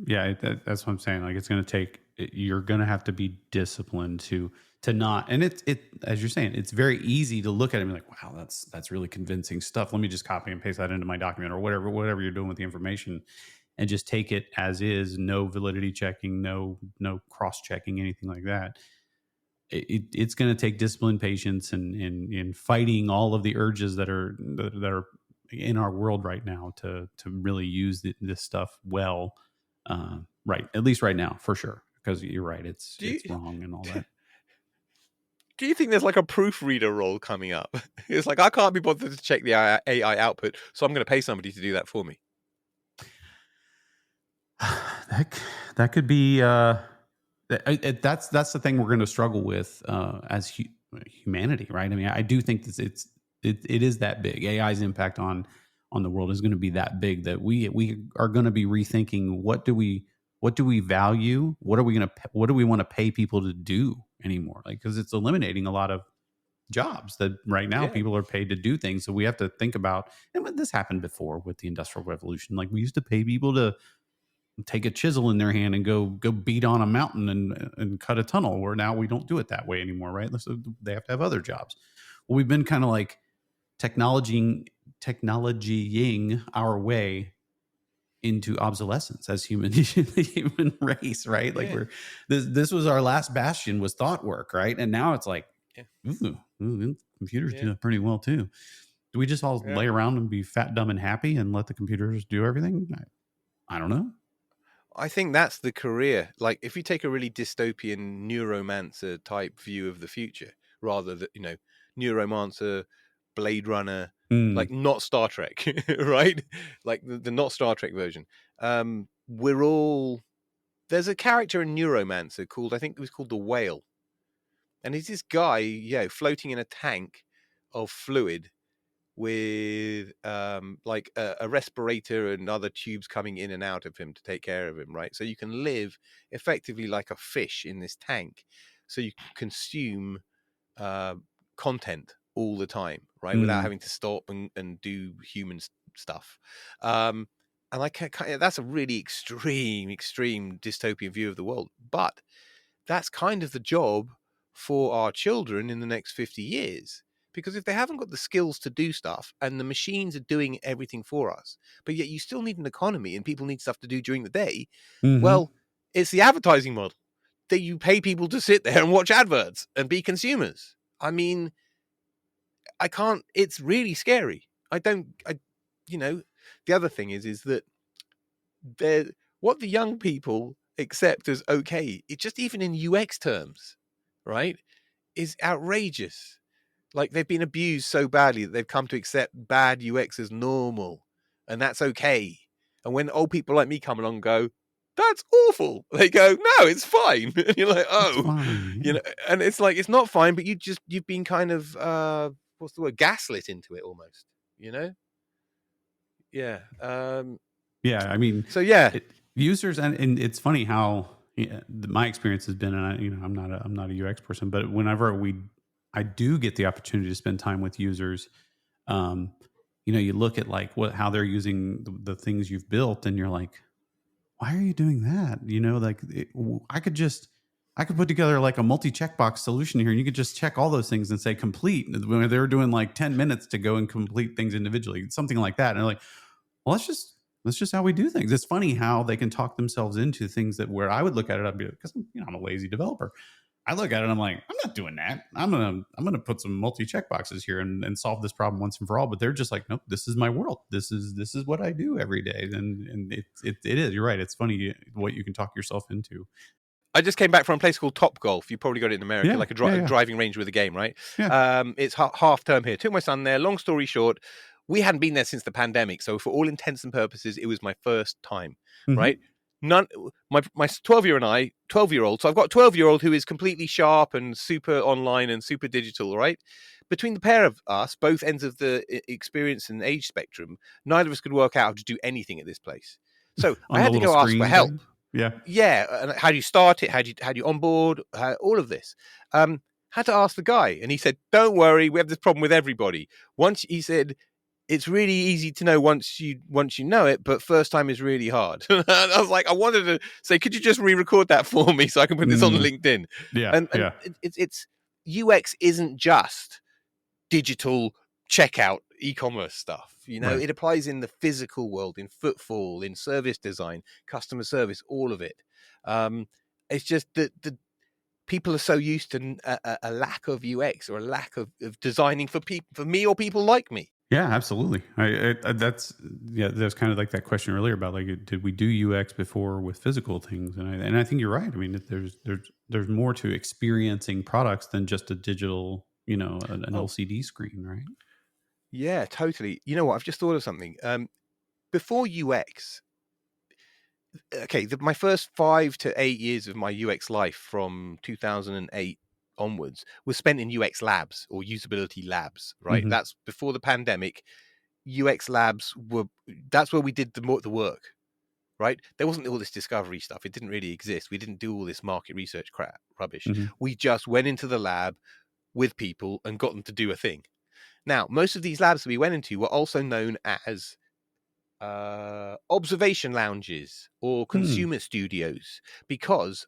Yeah, that's what I'm saying. Like it's going to take. You're going to have to be disciplined to not. And it as you're saying, it's very easy to look at it and be like, wow, that's really convincing stuff. Let me just copy and paste that into my document or whatever you're doing with the information, and just take it as is. No validity checking, no cross checking, anything like that. It's going to take discipline, patience, and fighting all of the urges that are in our world right now to really use this stuff well. Right, at least right now, for sure. Because you're right, it's Do you wrong and all that. do you think there's like a proofreader role coming up? It's like, I can't be bothered to check the AI output, so I'm going to pay somebody to do that for me. That could be. That's the thing we're going to struggle with as humanity, right? I mean, I do think it is that big. AI's impact on the world is going to be that big that we are going to be rethinking what do we value, what do we want to pay people to do anymore, like, because it's eliminating a lot of jobs that right now Yeah, people are paid to do things. So we have to think about, and this happened before with the Industrial Revolution, like we used to pay people to take a chisel in their hand and go beat on a mountain and cut a tunnel, where now we don't do it that way anymore, right? So they have to have other jobs. Well, we've been kind of like technologying our way into obsolescence as the human race, right? Like yeah, this was our last bastion, was thought work, right? And now it's like, yeah, computers do yeah, that pretty well too. Do we just all yeah. lay around and be fat, dumb, and happy and let the computers do everything? I don't know. I think that's the career. Like, if you take a really dystopian neuromancer type view of the future, rather than, neuromancer, Blade Runner, like Mm. not Star Trek, right? Like the not Star Trek version. We're all There's a character in Neuromancer called, I think it was called the Whale, and he's this guy, floating in a tank of fluid with like a respirator and other tubes coming in and out of him to take care of him, right? So you can live effectively like a fish in this tank, so you can consume uh, content all the time, right, without Mm. having to stop and do human stuff. um And that's a really extreme dystopian view of the world. But that's kind of the job for our children in the next 50 years. Because if they haven't got the skills to do stuff and the machines are doing everything for us, but yet you still need an economy and people need stuff to do during the day, Mm-hmm. well, it's the advertising model that you pay people to sit there and watch adverts and be consumers. I mean, it's really scary. The other thing is that what the young people accept as okay, it just even in UX terms, right, is outrageous. Like they've been abused so badly that they've come to accept bad UX as normal, and that's okay. And when old people like me come along and go, "That's awful," they go, "No, it's fine." And you're like, It's "Oh," fine. Yeah. and it's like it's not fine, but you've been kind of what's the word, gaslit into it almost, yeah. Yeah, I mean, So yeah, users, and it's funny how my experience has been, and I'm not a UX person, but whenever I do get the opportunity to spend time with users, you look at like how they're using the things you've built, and you're like, why are you doing that? I could put together like a multi checkbox solution here, and you could just check all those things and say complete. When they're doing like 10 minutes to go and complete things individually, something like that, and they're like, well, that's just how we do things. It's funny how they can talk themselves into things that where I would look at it, I'd be like, because I'm a lazy developer. I look at it, I'm like, I'm not doing that. I'm gonna put some multi check boxes here and solve this problem once and for all. But they're just like, nope, this is my world. This is what I do every day. And it is. You're right. It's funny what you can talk yourself into. I just came back from a place called Top Golf. You probably got it in America, Yeah, like a driving range with a game, right? Yeah. It's half term here. Took my son there. Long story short, we hadn't been there since the pandemic, so for all intents and purposes, it was my first time, Mhm. right? My 12-year-old. So I've got a 12-year-old who is completely sharp and super online and super digital, right? Between the pair of us, both ends of the experience and age spectrum, neither of us could work out how to do anything at this place. So I On the had to little go ask for screen help. thing. Yeah. Yeah, and how do you start it? How do you onboard? All of this. Had to ask the guy, and he said, "Don't worry, we have this problem with everybody." He said, "It's really easy to know once you know it, but first time is really hard." And I was like, I wanted to say, "Could you just re-record that for me so I can put this on LinkedIn?" Yeah. And Yeah. it's UX isn't just digital checkout e-commerce stuff. Right. It applies in the physical world, in footfall, in service design, customer service, all of it. It's just that the people are so used to a lack of UX or a lack of designing for me or people like me. Yeah, absolutely. That's kind of like that question earlier about like, did we do UX before with physical things? And I think you're right. I mean, there's more to experiencing products than just a digital, an Oh, LCD screen, right? yeah, totally. You know what? I've just thought of something. Before UX, okay, my first 5 to 8 years of my UX life from 2008 onwards was spent in UX labs or usability labs, right? Mm-hmm. That's before the pandemic. UX labs that's where we did the work, right? There wasn't all this discovery stuff. It didn't really exist. We didn't do all this market research rubbish. Mm-hmm. We just went into the lab with people and got them to do a thing. Now, most of these labs that we went into were also known as observation lounges or consumer studios, because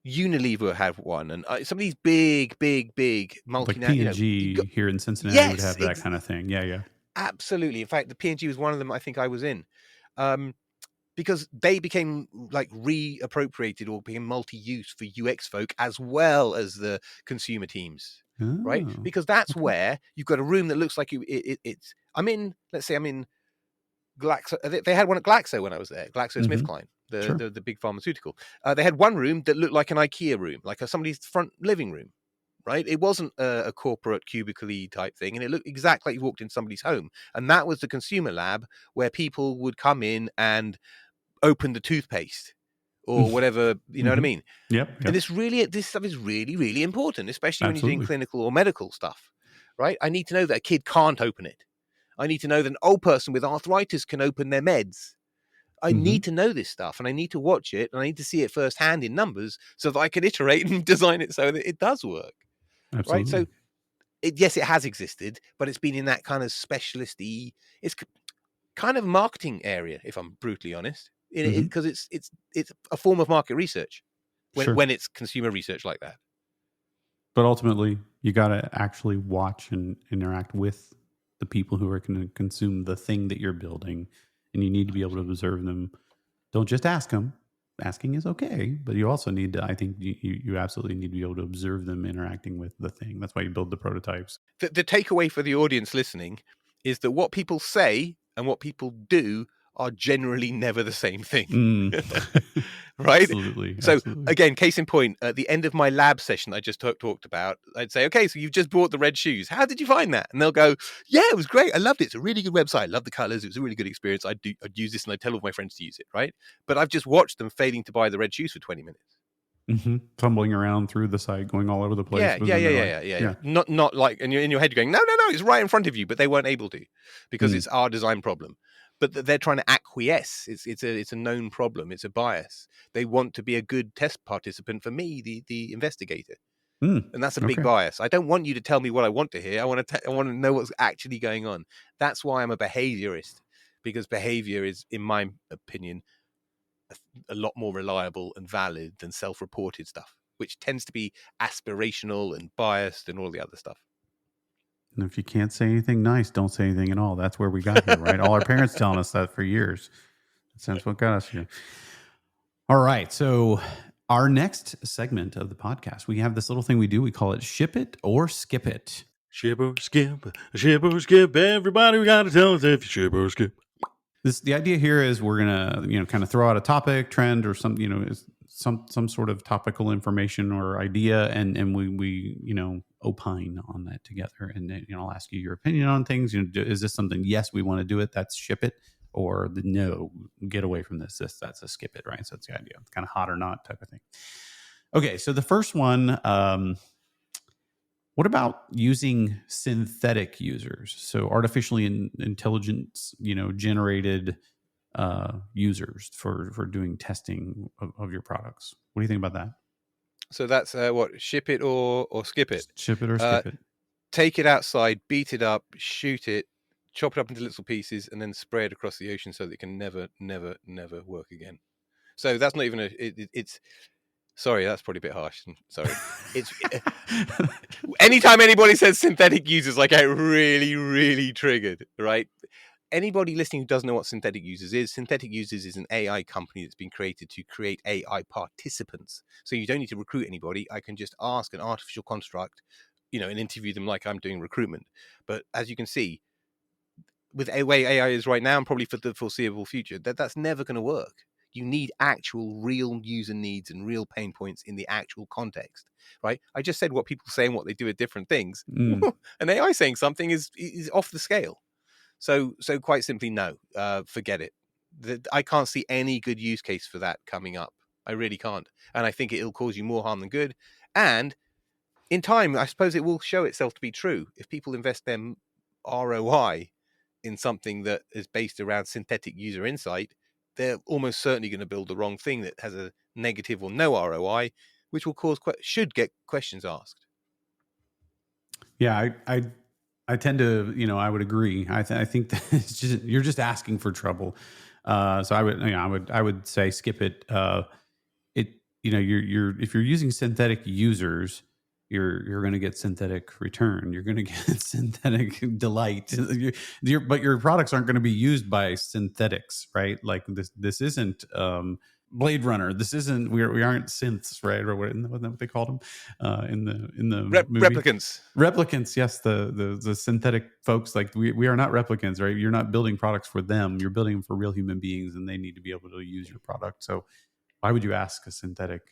Unilever had one, and some of these big Like multinational, P&G here in Cincinnati would yes, have that kind of thing. Yeah, yeah. absolutely. In fact, the P&G was one of them. I think I was in, because they became like reappropriated or became multi-use for UX folk as well as the consumer teams, right? Oh, Because that's okay. where you've got a room that looks like it's. I'm in. Let's say I'm in Glaxo. They had one at Glaxo when I was there. GlaxoSmithKline, Sure. the big pharmaceutical. They had one room that looked like an IKEA room, like somebody's front living room. Right, it wasn't a corporate cubicle-y type thing, and it looked exactly like you walked in somebody's home. And that was the consumer lab where people would come in and open the toothpaste or whatever. You know what I mean? Yep. And Yep. this stuff is really, really important, especially when you're doing Absolutely. clinical or medical stuff. Right? I need to know that a kid can't open it. I need to know that an old person with arthritis can open their meds. I Mm-hmm. need to know this stuff, and I need to watch it, and I need to see it firsthand in numbers so that I can iterate and design it so that it does work. Right? So Absolutely. yes, it has existed, but it's been in that kind of specialist-y. kind of marketing area, if I'm brutally honest, Mhm. because it's a form of market research Sure. when it's consumer research like that. But ultimately, you got to actually watch and interact with the people who are going to consume the thing that you're building, and you need to be able to observe them. Don't just ask them. Asking is okay, but you also need to, I think you absolutely need to be able to observe them interacting with the thing. That's why you build the prototypes. The takeaway for the audience listening is that what people say and what people do are generally never the same thing. Right? Absolutely. So Absolutely. again, case in point, at the end of my lab session I just talked about, I'd say, okay, so you've just bought the red shoes. How did you find that? And they'll go, yeah, it was great. I loved it. It's a really good website. I love the colors. It was a really good experience. I'd use this and I'd tell all my friends to use it. Right. But I've just watched them failing to buy the red shoes for 20 minutes. Fumbling around through the site, going all over the place. Yeah. Not like, and you're in your head, you're going, no, it's right in front of you, but they weren't able to because it's our design problem. But they're trying to acquiesce. It's a known problem. It's a bias. They want to be a good test participant for me, the investigator, and that's a big bias. I don't want you to tell me what I want to hear. I want to know what's actually going on. That's why I'm a behaviorist, because behavior is, in my opinion, a lot more reliable and valid than self-reported stuff, which tends to be aspirational and biased and all the other stuff. And if you can't say anything nice, don't say anything at all. That's where we got here, right? All our parents telling us that for years. That's what got us here. All right. So our next segment of the podcast, we have this little thing we do. We call it Ship It or Skip It. Ship or skip, ship or skip. Everybody, we got to tell us if you ship or skip. The idea here is we're gonna kind of throw out a topic, trend, or some some sort of topical information or idea, and we opine on that together. And I'll ask you your opinion on things. Is this something? Yes, we want to do it. That's ship it. Or no, get away from this. That's a skip it, right? So that's the idea. It's kind of hot or not type of thing. Okay, so the first one. What about using synthetic users? So artificially intelligence, generated users for doing testing of your products. What do you think about that? So that's what, ship it or skip it? Ship it or skip it. Take it outside, beat it up, shoot it, chop it up into little pieces, and then spray it across the ocean so that it can never work again. So that's not even it's. Sorry, that's probably a bit harsh. Sorry. It's anytime anybody says synthetic users, I get really, really triggered, right? Anybody listening who doesn't know what synthetic users is an AI company that's been created to create AI participants. So you don't need to recruit anybody. I can just ask an artificial construct, and interview them like I'm doing recruitment. But as you can see, with the way AI is right now, and probably for the foreseeable future, that's never going to work. You need actual real user needs and real pain points in the actual context, right? I just said what people say and what they do are different things. An AI saying something is off the scale. So quite simply, no, forget it. I can't see any good use case for that coming up. I really can't. And I think it'll cause you more harm than good. And in time, I suppose it will show itself to be true. If people invest their ROI in something that is based around synthetic user insight, they're almost certainly going to build the wrong thing that has a negative or no ROI, which will should get questions asked. Yeah, I tend to, I would agree. I think that you're just asking for trouble. So I would say skip it. If you're using synthetic users, you're going to get synthetic return. You're going to get synthetic delight. But your products aren't going to be used by synthetics, right? Like this isn't Blade Runner. This isn't we aren't synths, right? Or wasn't that what they called them in the movie? Replicants. Yes, the synthetic folks. Like we are not replicants, right? You're not building products for them. You're building them for real human beings, and they need to be able to use your product. So why would you ask a synthetic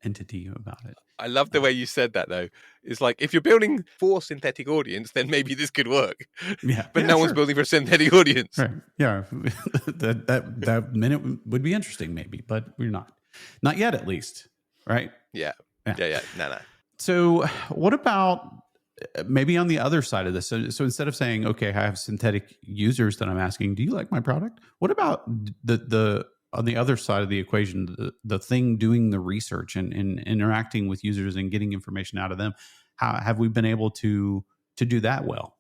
entity about it? I love the way you said that, though. It's like, if you're building for synthetic audience, then maybe this could work. Yeah, but no one's building for a synthetic audience. Right. Yeah, that minute would be interesting, maybe, but we're not yet, at least. Right? Yeah. No. So, what about maybe on the other side of this? So instead of saying, okay, I have synthetic users that I'm asking, do you like my product? What about the on the other side of the equation, the thing doing the research and interacting with users and getting information out of them? How have we been able to do that well?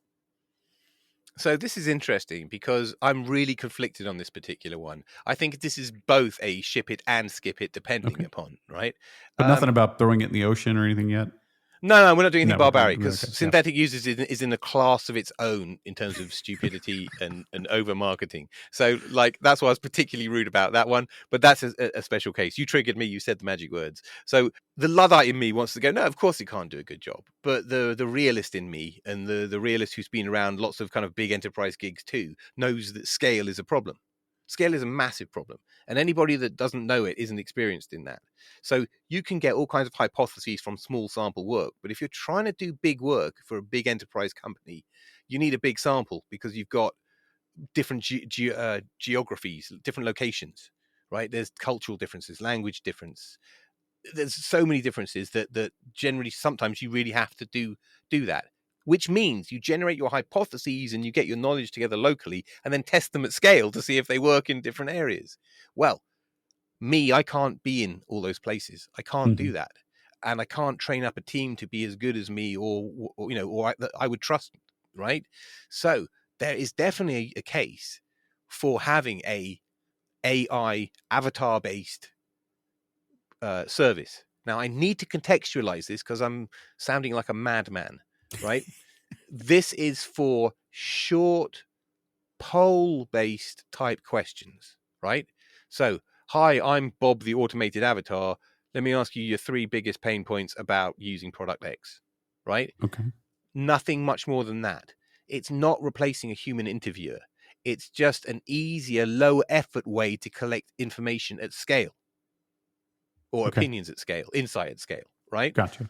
So this is interesting because I'm really conflicted on this particular one. I think this is both a ship it and skip it, depending Okay. upon, right? But nothing about throwing it in the ocean or anything yet? No, we're not doing anything No, barbaric because okay, synthetic users is in a class of its own in terms of stupidity and over marketing. So, like, that's why I was particularly rude about that one. But that's a special case. You triggered me. You said the magic words. So the Luddite in me wants to go, no, of course he can't do a good job. But the realist in me and the realist who's been around lots of kind of big enterprise gigs too knows that scale is a problem. Scale is a massive problem. And anybody that doesn't know it isn't experienced in that. So you can get all kinds of hypotheses from small sample work. But if you're trying to do big work for a big enterprise company, you need a big sample because you've got different geographies, different locations, right? There's cultural differences, language difference. There's so many differences that generally sometimes you really have to do that, which means you generate your hypotheses and you get your knowledge together locally and then test them at scale to see if they work in different areas. Well, I can't be in all those places. I can't do that. And I can't train up a team to be as good as me or I would trust, right? So there is definitely a case for having a AI avatar based service. Now I need to contextualize this because I'm sounding like a madman, right? This is for short poll based type questions, right? So, hi, I'm Bob, the automated avatar. Let me ask you your 3 biggest pain points about using product X, right? Okay. Nothing much more than that. It's not replacing a human interviewer. It's just an easier, low effort way to collect information at scale or opinions at scale, insight at scale, right? Gotcha.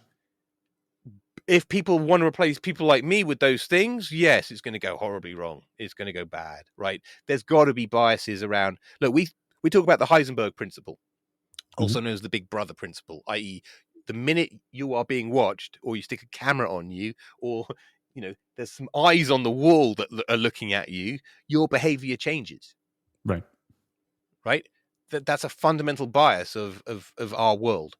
If people want to replace people like me with those things, yes, it's going to go horribly wrong. It's going to go bad, right? There's got to be biases around. Look, we talk about the Heisenberg principle, also known as the Big Brother principle, i.e., the minute you are being watched, or you stick a camera on you, or there's some eyes on the wall that are looking at you, your behavior changes. Right. Right. That's a fundamental bias of our world.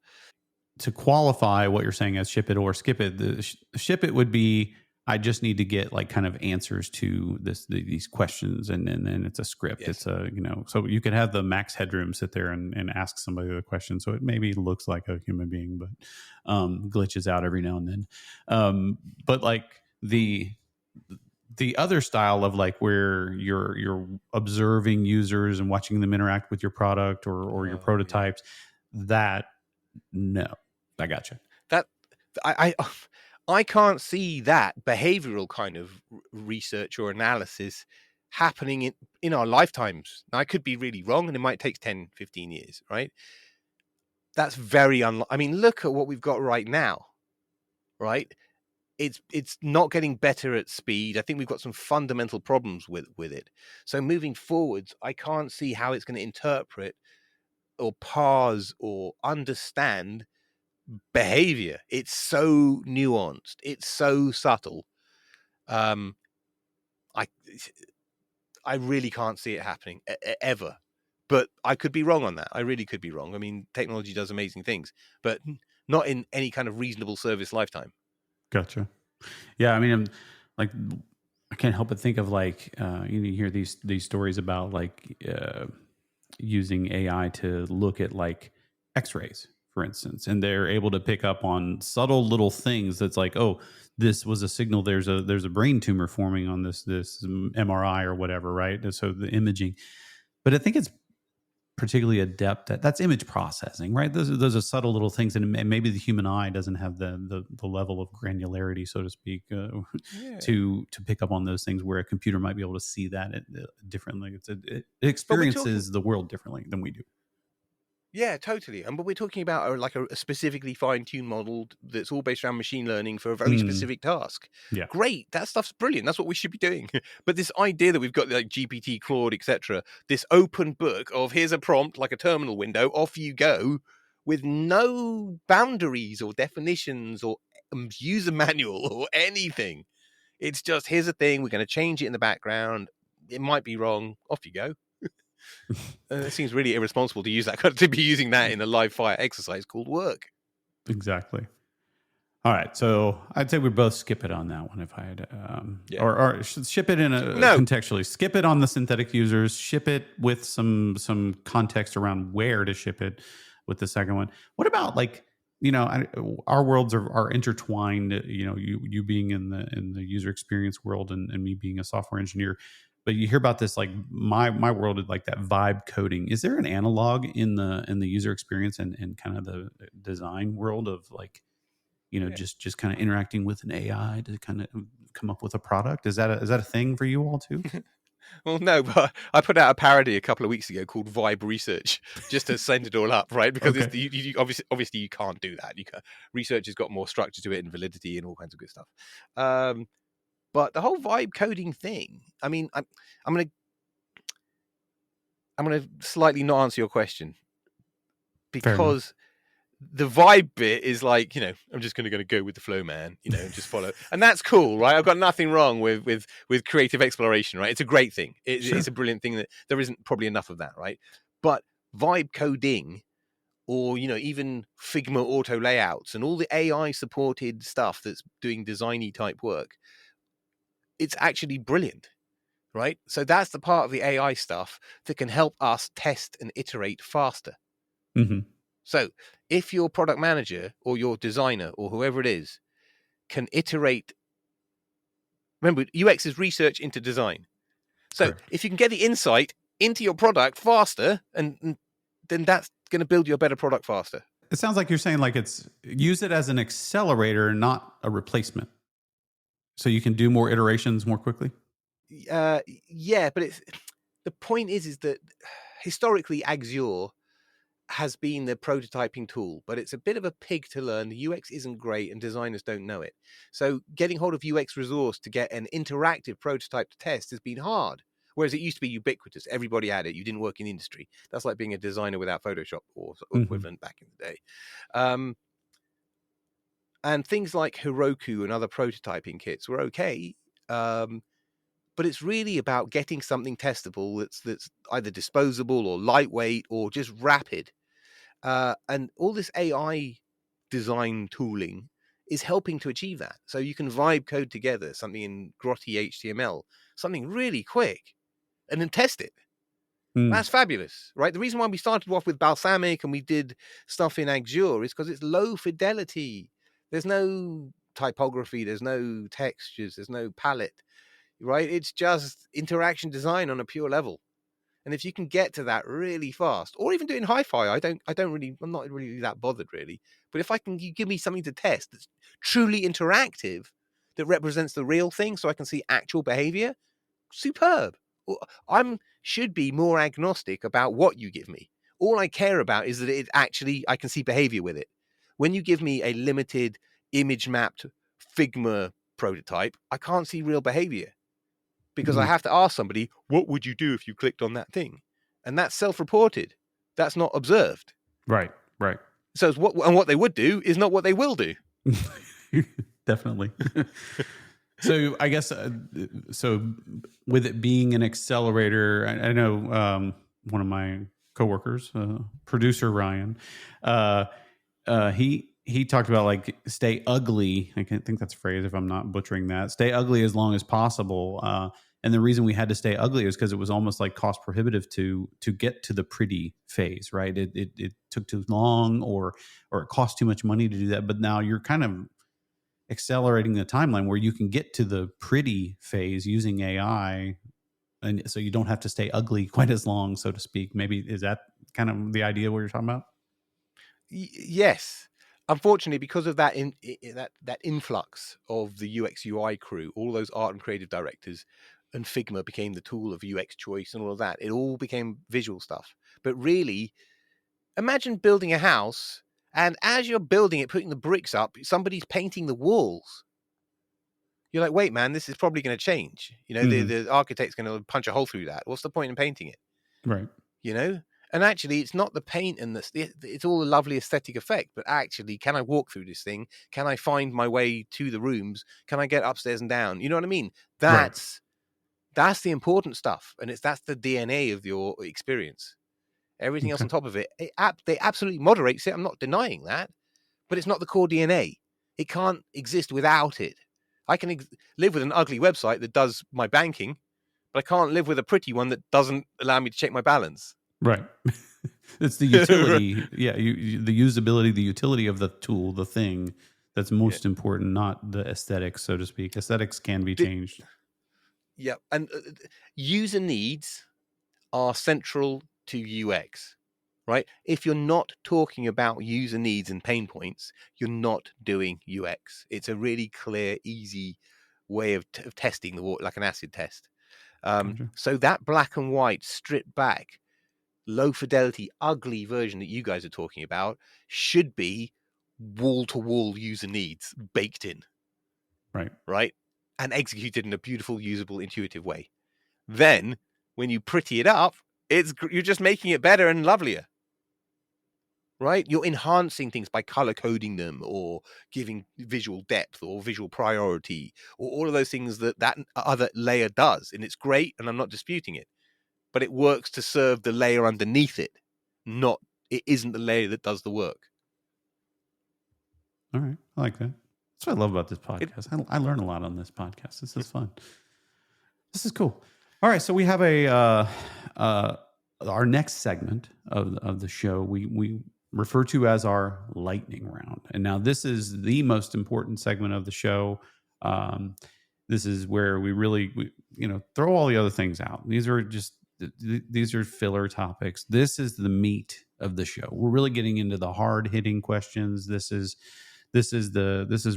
To qualify what you're saying as ship it or skip it, the ship it would be I just need to get like kind of answers to these questions, and then it's a script. Yes. It's a so you could have the Max Headroom sit there and ask somebody the question, so it maybe looks like a human being, but glitches out every now and then. But like the other style of like where you're observing users and watching them interact with your product or your prototypes, that no. I gotcha. That I can't see that behavioral kind of research or analysis happening in our lifetimes. Now, I could be really wrong, and it might take 10, 15 years, right? That's very unlikely. I mean, look at what we've got right now, right? It's not getting better at speed. I think we've got some fundamental problems with it. So moving forwards, I can't see how it's going to interpret or parse or understand behavior. It's so nuanced, it's so subtle. I really can't see it happening ever, but I could be wrong on that. I really could be wrong. I mean, technology does amazing things, but not in any kind of reasonable service lifetime. Gotcha. Yeah, I mean, I can't help but think of like you hear these stories about like using AI to look at like X-rays, for instance, and they're able to pick up on subtle little things. That's like, oh, this was a signal. There's a brain tumor forming on this MRI or whatever, right? And so the imaging, but I think it's particularly adept at that's image processing, right? Those are subtle little things, and maybe the human eye doesn't have the level of granularity, so to speak, to pick up on those things where a computer might be able to see that differently. It experiences the world differently than we do. Yeah, totally. But we're talking about a specifically fine-tuned model that's all based around machine learning for a very specific task. Yeah. Great. That stuff's brilliant. That's what we should be doing. But this idea that we've got like GPT, Claude, etc., this open book of here's a prompt, like a terminal window, off you go, with no boundaries or definitions or user manual or anything. It's just, here's a thing, we're going to change it in the background. It might be wrong. Off you go. It seems really irresponsible to use that to be using that in a live fire exercise called work. Exactly. All right, so I'd say we both skip it on that one if I had, Yeah. or ship it in No. contextually. Skip it on the synthetic users. Ship it with some context around where to ship it with the second one. What about like, our worlds are intertwined. You being in the user experience world and me being a software engineer. But you hear about this, like my world is like that vibe coding. Is there an analog in the user experience and kind of the design world of like, just kind of interacting with an AI to kind of come up with a product? Is that a thing for you all too? Well, no, but I put out a parody a couple of weeks ago called Vibe Research, just to send it all up, right? Because Okay. you obviously you can't do that. Research has got more structure to it and validity and all kinds of good stuff. But the whole vibe coding thing, I mean, I'm gonna slightly not answer your question Fair enough. because the vibe bit is like, I'm just gonna go with the flow, man, and just follow, and that's cool, right? I've got nothing wrong with creative exploration, right? It's a great thing. Sure. It's a brilliant thing that there isn't probably enough of that, right? But vibe coding, or even Figma auto layouts and all the AI supported stuff that's doing designy type work, it's actually brilliant, right? So that's the part of the AI stuff that can help us test and iterate faster. Mm-hmm. So if your product manager or your designer or whoever it is can iterate, remember, UX is research into design. So Correct. if you can get the insight into your product faster, and then that's going to build you a better product faster. It sounds like you're saying like use it as an accelerator, not a replacement. So you can do more iterations more quickly? Yeah, but the point is that historically Agile has been the prototyping tool, but it's a bit of a pig to learn. The UX isn't great and designers don't know it. So getting hold of UX resource to get an interactive prototype to test has been hard. Whereas it used to be ubiquitous. Everybody had it. You didn't work in industry. That's like being a designer without Photoshop or equivalent back in the day. And things like Heroku and other prototyping kits were okay. But it's really about getting something testable that's either disposable or lightweight or just rapid. And all this AI design tooling is helping to achieve that. So you can vibe code together something in grotty HTML, something really quick, and then test it. That's fabulous, right? The reason why we started off with Balsamic and we did stuff in Agile is because it's low fidelity. There's no typography, there's no textures, there's no palette, right? It's just interaction design on a pure level. And if you can get to that really fast, or even doing hi-fi, I'm not really that bothered really. But if you give me something to test that's truly interactive, that represents the real thing, so I can see actual behavior, superb. Should be more agnostic about what you give me. All I care about is that I can see behavior with it. When you give me a limited image mapped Figma prototype, I can't see real behavior. Because I have to ask somebody, what would you do if you clicked on that thing? And that's self-reported. That's not observed. Right. So what they would do is not what they will do. Definitely. So I guess, so with it being an accelerator, I know one of my coworkers, producer Ryan, he talked about like stay ugly. I can't think that's a phrase if I'm not butchering that. Stay ugly as long as possible. And the reason we had to stay ugly is because it was almost like cost prohibitive to get to the pretty phase, right? It took too long, or it cost too much money to do that. But now you're kind of accelerating the timeline where you can get to the pretty phase using AI, and so you don't have to stay ugly quite as long, so to speak. Maybe is that kind of the idea what you're talking about? Yes. Unfortunately, because of that that influx of the UX UI crew, all those art and creative directors, and Figma became the tool of UX choice and all of that. It all became visual stuff. But really, imagine building a house, and as you're building it, putting the bricks up, somebody's painting the walls. You're like, wait, man, this is probably going to change. The architect's going to punch a hole through that. What's the point in painting it? Right. And actually, it's not the paint and it's all a lovely aesthetic effect. But actually, can I walk through this thing? Can I find my way to the rooms? Can I get upstairs and down? You know what I mean? That's the important stuff, and that's the DNA of your experience. Everything else on top of it, they absolutely moderates it. I'm not denying that, but it's not the core DNA. It can't exist without it. I can live with an ugly website that does my banking, but I can't live with a pretty one that doesn't allow me to check my balance. Right. It's the utility. Yeah. The usability, the utility of the tool, the thing that's most important, not the aesthetics, so to speak. Aesthetics can be changed. Yeah. And user needs are central to UX, right? If you're not talking about user needs and pain points, you're not doing UX. It's a really clear, easy way of testing the water, like an acid test. Gotcha. So that black and white, stripped back, low fidelity, ugly version that you guys are talking about should be wall-to-wall user needs baked in. Right? And executed in a beautiful, usable, intuitive way. Then, when you pretty it up, you're just making it better and lovelier. Right? You're enhancing things by color coding them or giving visual depth or visual priority or all of those things that other layer does. And it's great, and I'm not disputing it. But it works to serve the layer underneath it. It isn't the layer that does the work. All right. I like that. That's what I love about this podcast. I learn a lot on this podcast. This is fun. This is cool. All right. So we have our next segment of the show we refer to as our lightning round. And now this is the most important segment of the show. This is where we really throw all the other things out. These are filler topics. This is the meat of the show. We're really getting into the hard hitting questions. This is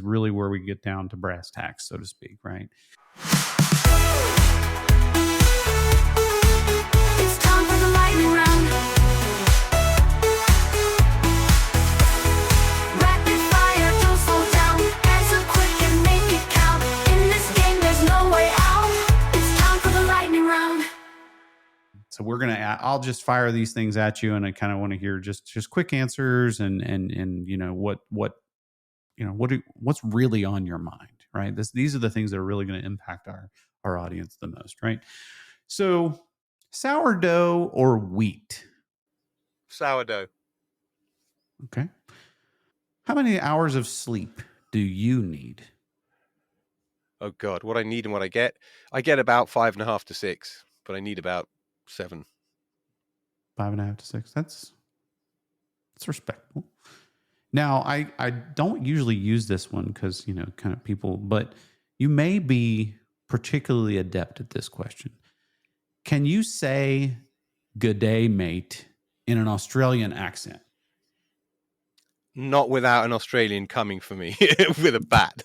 really where we get down to brass tacks, so to speak, right? It's time for the lightning round. Rapid fire, don't slow down. Answer quick and make it count. In this game, there's no way out. It's time for the lightning round. So I'll just fire these things at you, and I kind of want to hear just quick answers and what's really on your mind, right? These are the things that are really going to impact our audience the most, right? So, sourdough or wheat? Sourdough. Okay. How many hours of sleep do you need? Oh God, what I need and what I get about 5.5 to 6, but I need about 7. 5.5 to 6. That's respectable. Now, I don't usually use this one because, kind of people, but you may be particularly adept at this question. Can you say "good day, mate" in an Australian accent? Not without an Australian coming for me with a bat.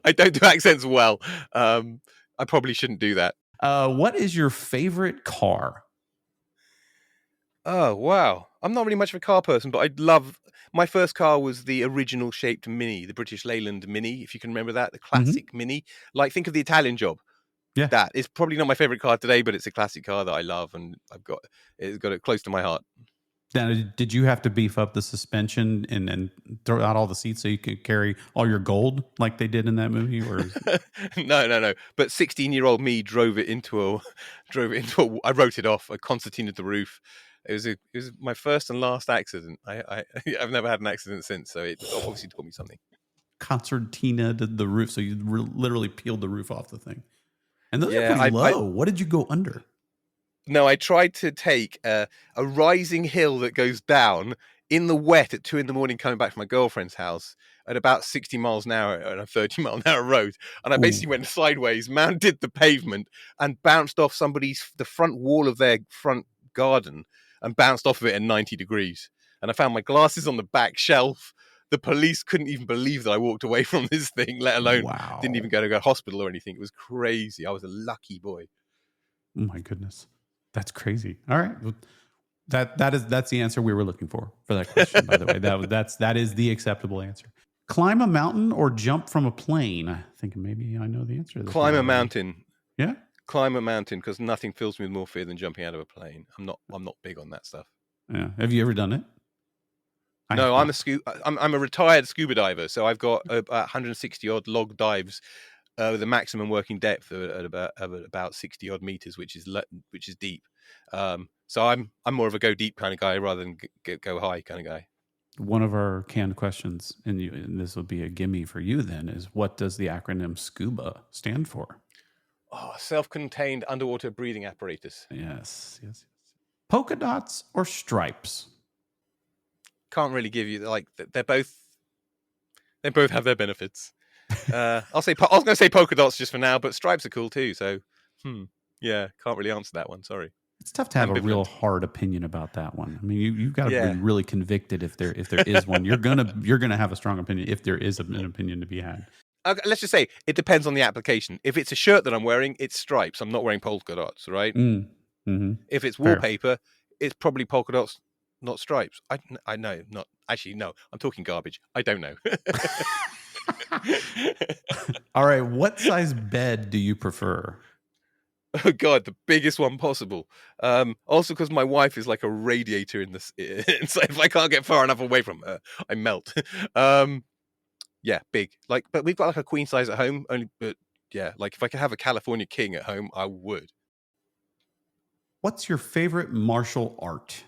I don't do accents well. I probably shouldn't do that. What is your favorite car? Oh, wow. I'm not really much of a car person, but my first car was the original shaped Mini, the British Leyland Mini, if you can remember that, the classic Mini. Like, think of the Italian Job. Yeah. That is probably not my favorite car today, but it's a classic car that I love, and it's got it close to my heart. Now, did you have to beef up the suspension and throw out all the seats so you could carry all your gold like they did in that movie? Or No. But 16-year-old me drove it into I wrote it off. I concertinaed the roof. It was my first and last accident. I've never had an accident since, so it obviously taught me something. Concertina did the roof, so you literally peeled the roof off the thing. And those are pretty low. What did you go under? No, I tried to take a rising hill that goes down in the wet at 2 a.m. coming back from my girlfriend's house at about 60 miles an hour on a 30-mile-an-hour road. And I basically went sideways, mounted the pavement, and bounced off the front wall of their front garden and bounced off of it at 90 degrees. And I found my glasses on the back shelf. The police couldn't even believe that I walked away from this thing, let alone didn't even go to hospital or anything. It was crazy. I was a lucky boy. Oh my goodness. That's crazy. All right. That's the answer we were looking for that question, by the way. That is the acceptable answer. Climb a mountain or jump from a plane? I think maybe I know the answer to this. Climb a mountain. Yeah? Climb a mountain, because nothing fills me with more fear than jumping out of a plane. I'm not big on that stuff. Yeah. Have you ever done it? No, I'm a retired scuba diver, so I've got about 160 odd log dives with a maximum working depth at about 60 odd meters, which is deep. So I'm more of a go deep kind of guy rather than go high kind of guy. One of our canned questions, and this will be a gimme for you then, is what does the acronym SCUBA stand for? Oh, self-contained underwater breathing apparatus. Yes. Polka dots or stripes? Can't really give you they both have their benefits. I was going to say polka dots just for now, but stripes are cool too. So, yeah, can't really answer that one. Sorry. It's tough to have a real Ambivalent. hard opinion about that one. I mean, you've got to Yeah. be really convicted if there is one. You're gonna have a strong opinion if there is an opinion to be had. Let's just say it depends on the application. If it's a shirt that I'm wearing, it's stripes. I'm not wearing polka dots, right? Mm-hmm. If it's Fair. wallpaper, it's probably polka dots, not stripes. I know, not actually. No, I'm talking garbage. I don't know. All right, what size bed do you prefer? Oh God, the biggest one possible. Also, because my wife is like a radiator in this. So if I can't get far enough away from her, I melt. Yeah, big. But we've got like a queen size at home. But yeah, like if I could have a California king at home, I would. What's your favorite martial art?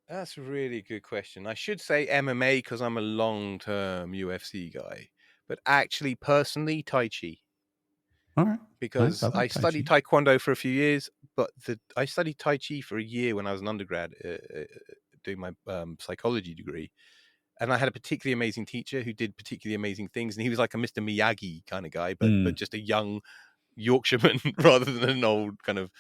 That's a really good question. I should say MMA because I'm a long-term UFC guy, but actually, personally, Tai Chi. All right. Because Nice. I studied Taekwondo for a few years, but I studied Tai Chi for a year when I was an undergrad doing my psychology degree. And I had a particularly amazing teacher who did particularly amazing things. And he was like a Mr. Miyagi kind of guy, but just a young Yorkshireman rather than an old kind of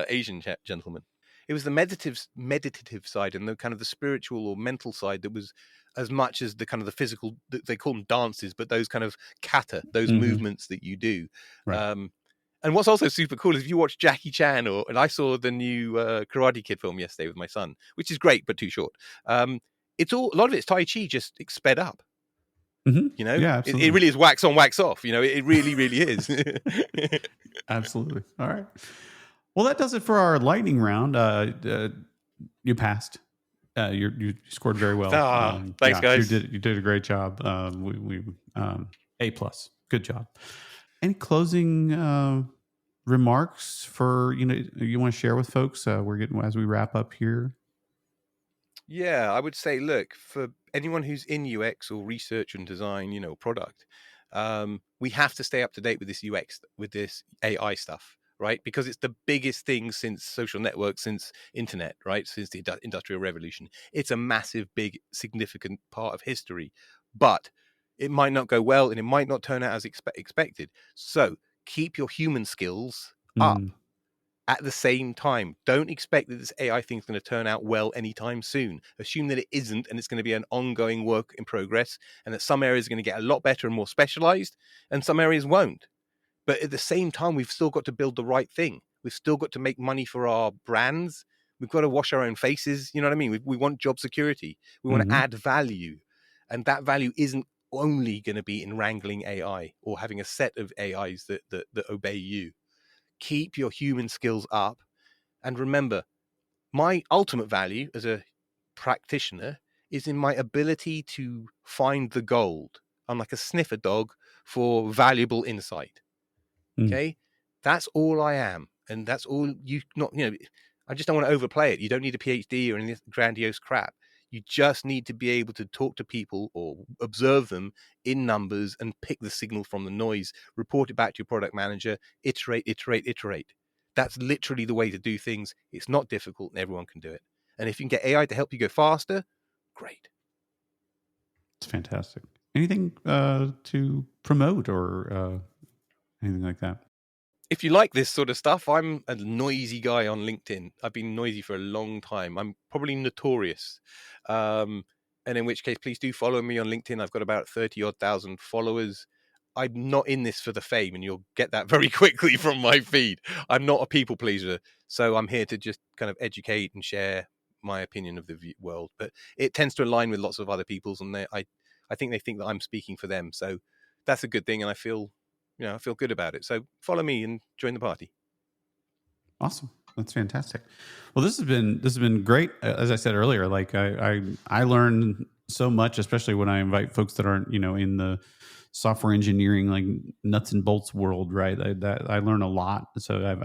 Asian gentleman. It was the meditative side and the kind of the spiritual or mental side that was as much as the kind of the physical, they call them dances, but those kind of kata, those movements that you do. Right. And what's also super cool is if you watch Jackie Chan, and I saw the new Karate Kid film yesterday with my son, which is great, but too short. A lot of it's Tai Chi just sped up. Mm-hmm. You know, yeah, absolutely. it really is wax on, wax off. You know, it really, really is. Absolutely. All right. Well, that does it for our lightning round. You passed. You scored very well. Thanks, guys. You did a great job. A+. Good job. Any closing remarks for you want to share with folks? We're getting as we wrap up here. Yeah, I would say, look, for anyone who's in UX or research and design, product, we have to stay up to date with this UX, with this AI stuff, right? Because it's the biggest thing since social networks, since internet, right? Since the Industrial Revolution. It's a massive, big, significant part of history, but it might not go well and it might not turn out as expected. So keep your human skills up. At the same time, don't expect that this AI thing is going to turn out well anytime soon. Assume that it isn't, and it's going to be an ongoing work in progress, and that some areas are going to get a lot better and more specialized, and some areas won't. But at the same time, we've still got to build the right thing. We've still got to make money for our brands. We've got to wash our own faces. You know what I mean? We want job security. We want to add value. And that value isn't only going to be in wrangling AI or having a set of AIs that obey you. Keep your human skills up. And remember, my ultimate value as a practitioner is in my ability to find the gold. I'm like a sniffer dog for valuable insight. Okay? That's all I am. And that's all I just don't want to overplay it. You don't need a PhD or any grandiose crap. You just need to be able to talk to people or observe them in numbers and pick the signal from the noise, report it back to your product manager, iterate. That's literally the way to do things. It's not difficult and everyone can do it. And if you can get AI to help you go faster, great. It's fantastic. Anything to promote or anything like that? If you like this sort of stuff, I'm a noisy guy on LinkedIn. I've been noisy for a long time. I'm probably notorious. And in which case, please do follow me on LinkedIn. I've got about 30,000 followers. I'm not in this for the fame, and you'll get that very quickly from my feed. I'm not a people pleaser. So I'm here to just kind of educate and share my opinion of the world. But it tends to align with lots of other people's, and I think they think that I'm speaking for them. So that's a good thing, and I feel good about it. So follow me and join the party. Awesome. That's fantastic. Well, this has been great. As I said earlier, like I learn so much, especially when I invite folks that aren't, in the software engineering, like nuts and bolts world, right? I learn a lot. So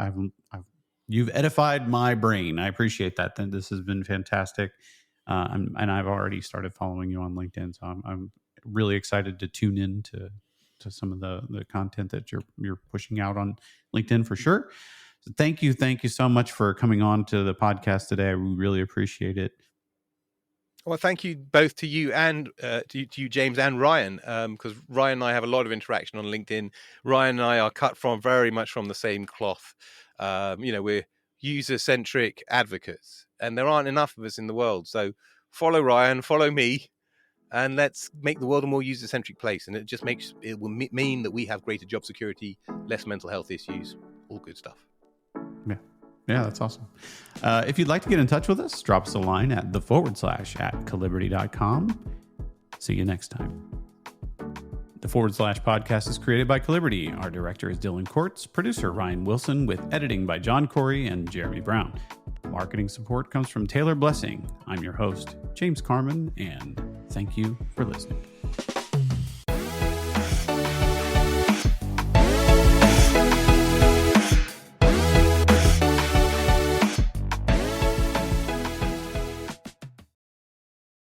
you've edified my brain. I appreciate that. Then this has been fantastic. And I've already started following you on LinkedIn, so I'm really excited to tune in to some of the content that you're pushing out on LinkedIn for sure. So thank you so much for coming on to the podcast today. I really appreciate it. Well, thank you both to you and to you, James and Ryan, because Ryan and I have a lot of interaction on LinkedIn. Ryan and I are cut from very much from the same cloth. We're user-centric advocates, and there aren't enough of us in the world. So follow Ryan, follow me, and let's make the world a more user-centric place. And it will mean that we have greater job security, less mental health issues, all good stuff. Yeah, that's awesome. If you'd like to get in touch with us, drop us a line at @caliberty.com. See you next time. The / podcast is created by Caliberty. Our director is Dylan Courts, producer Ryan Wilson, with editing by John Corey and Jeremy Brown. Marketing support comes from Taylor Blessing. I'm your host, James Carman, and thank you for listening.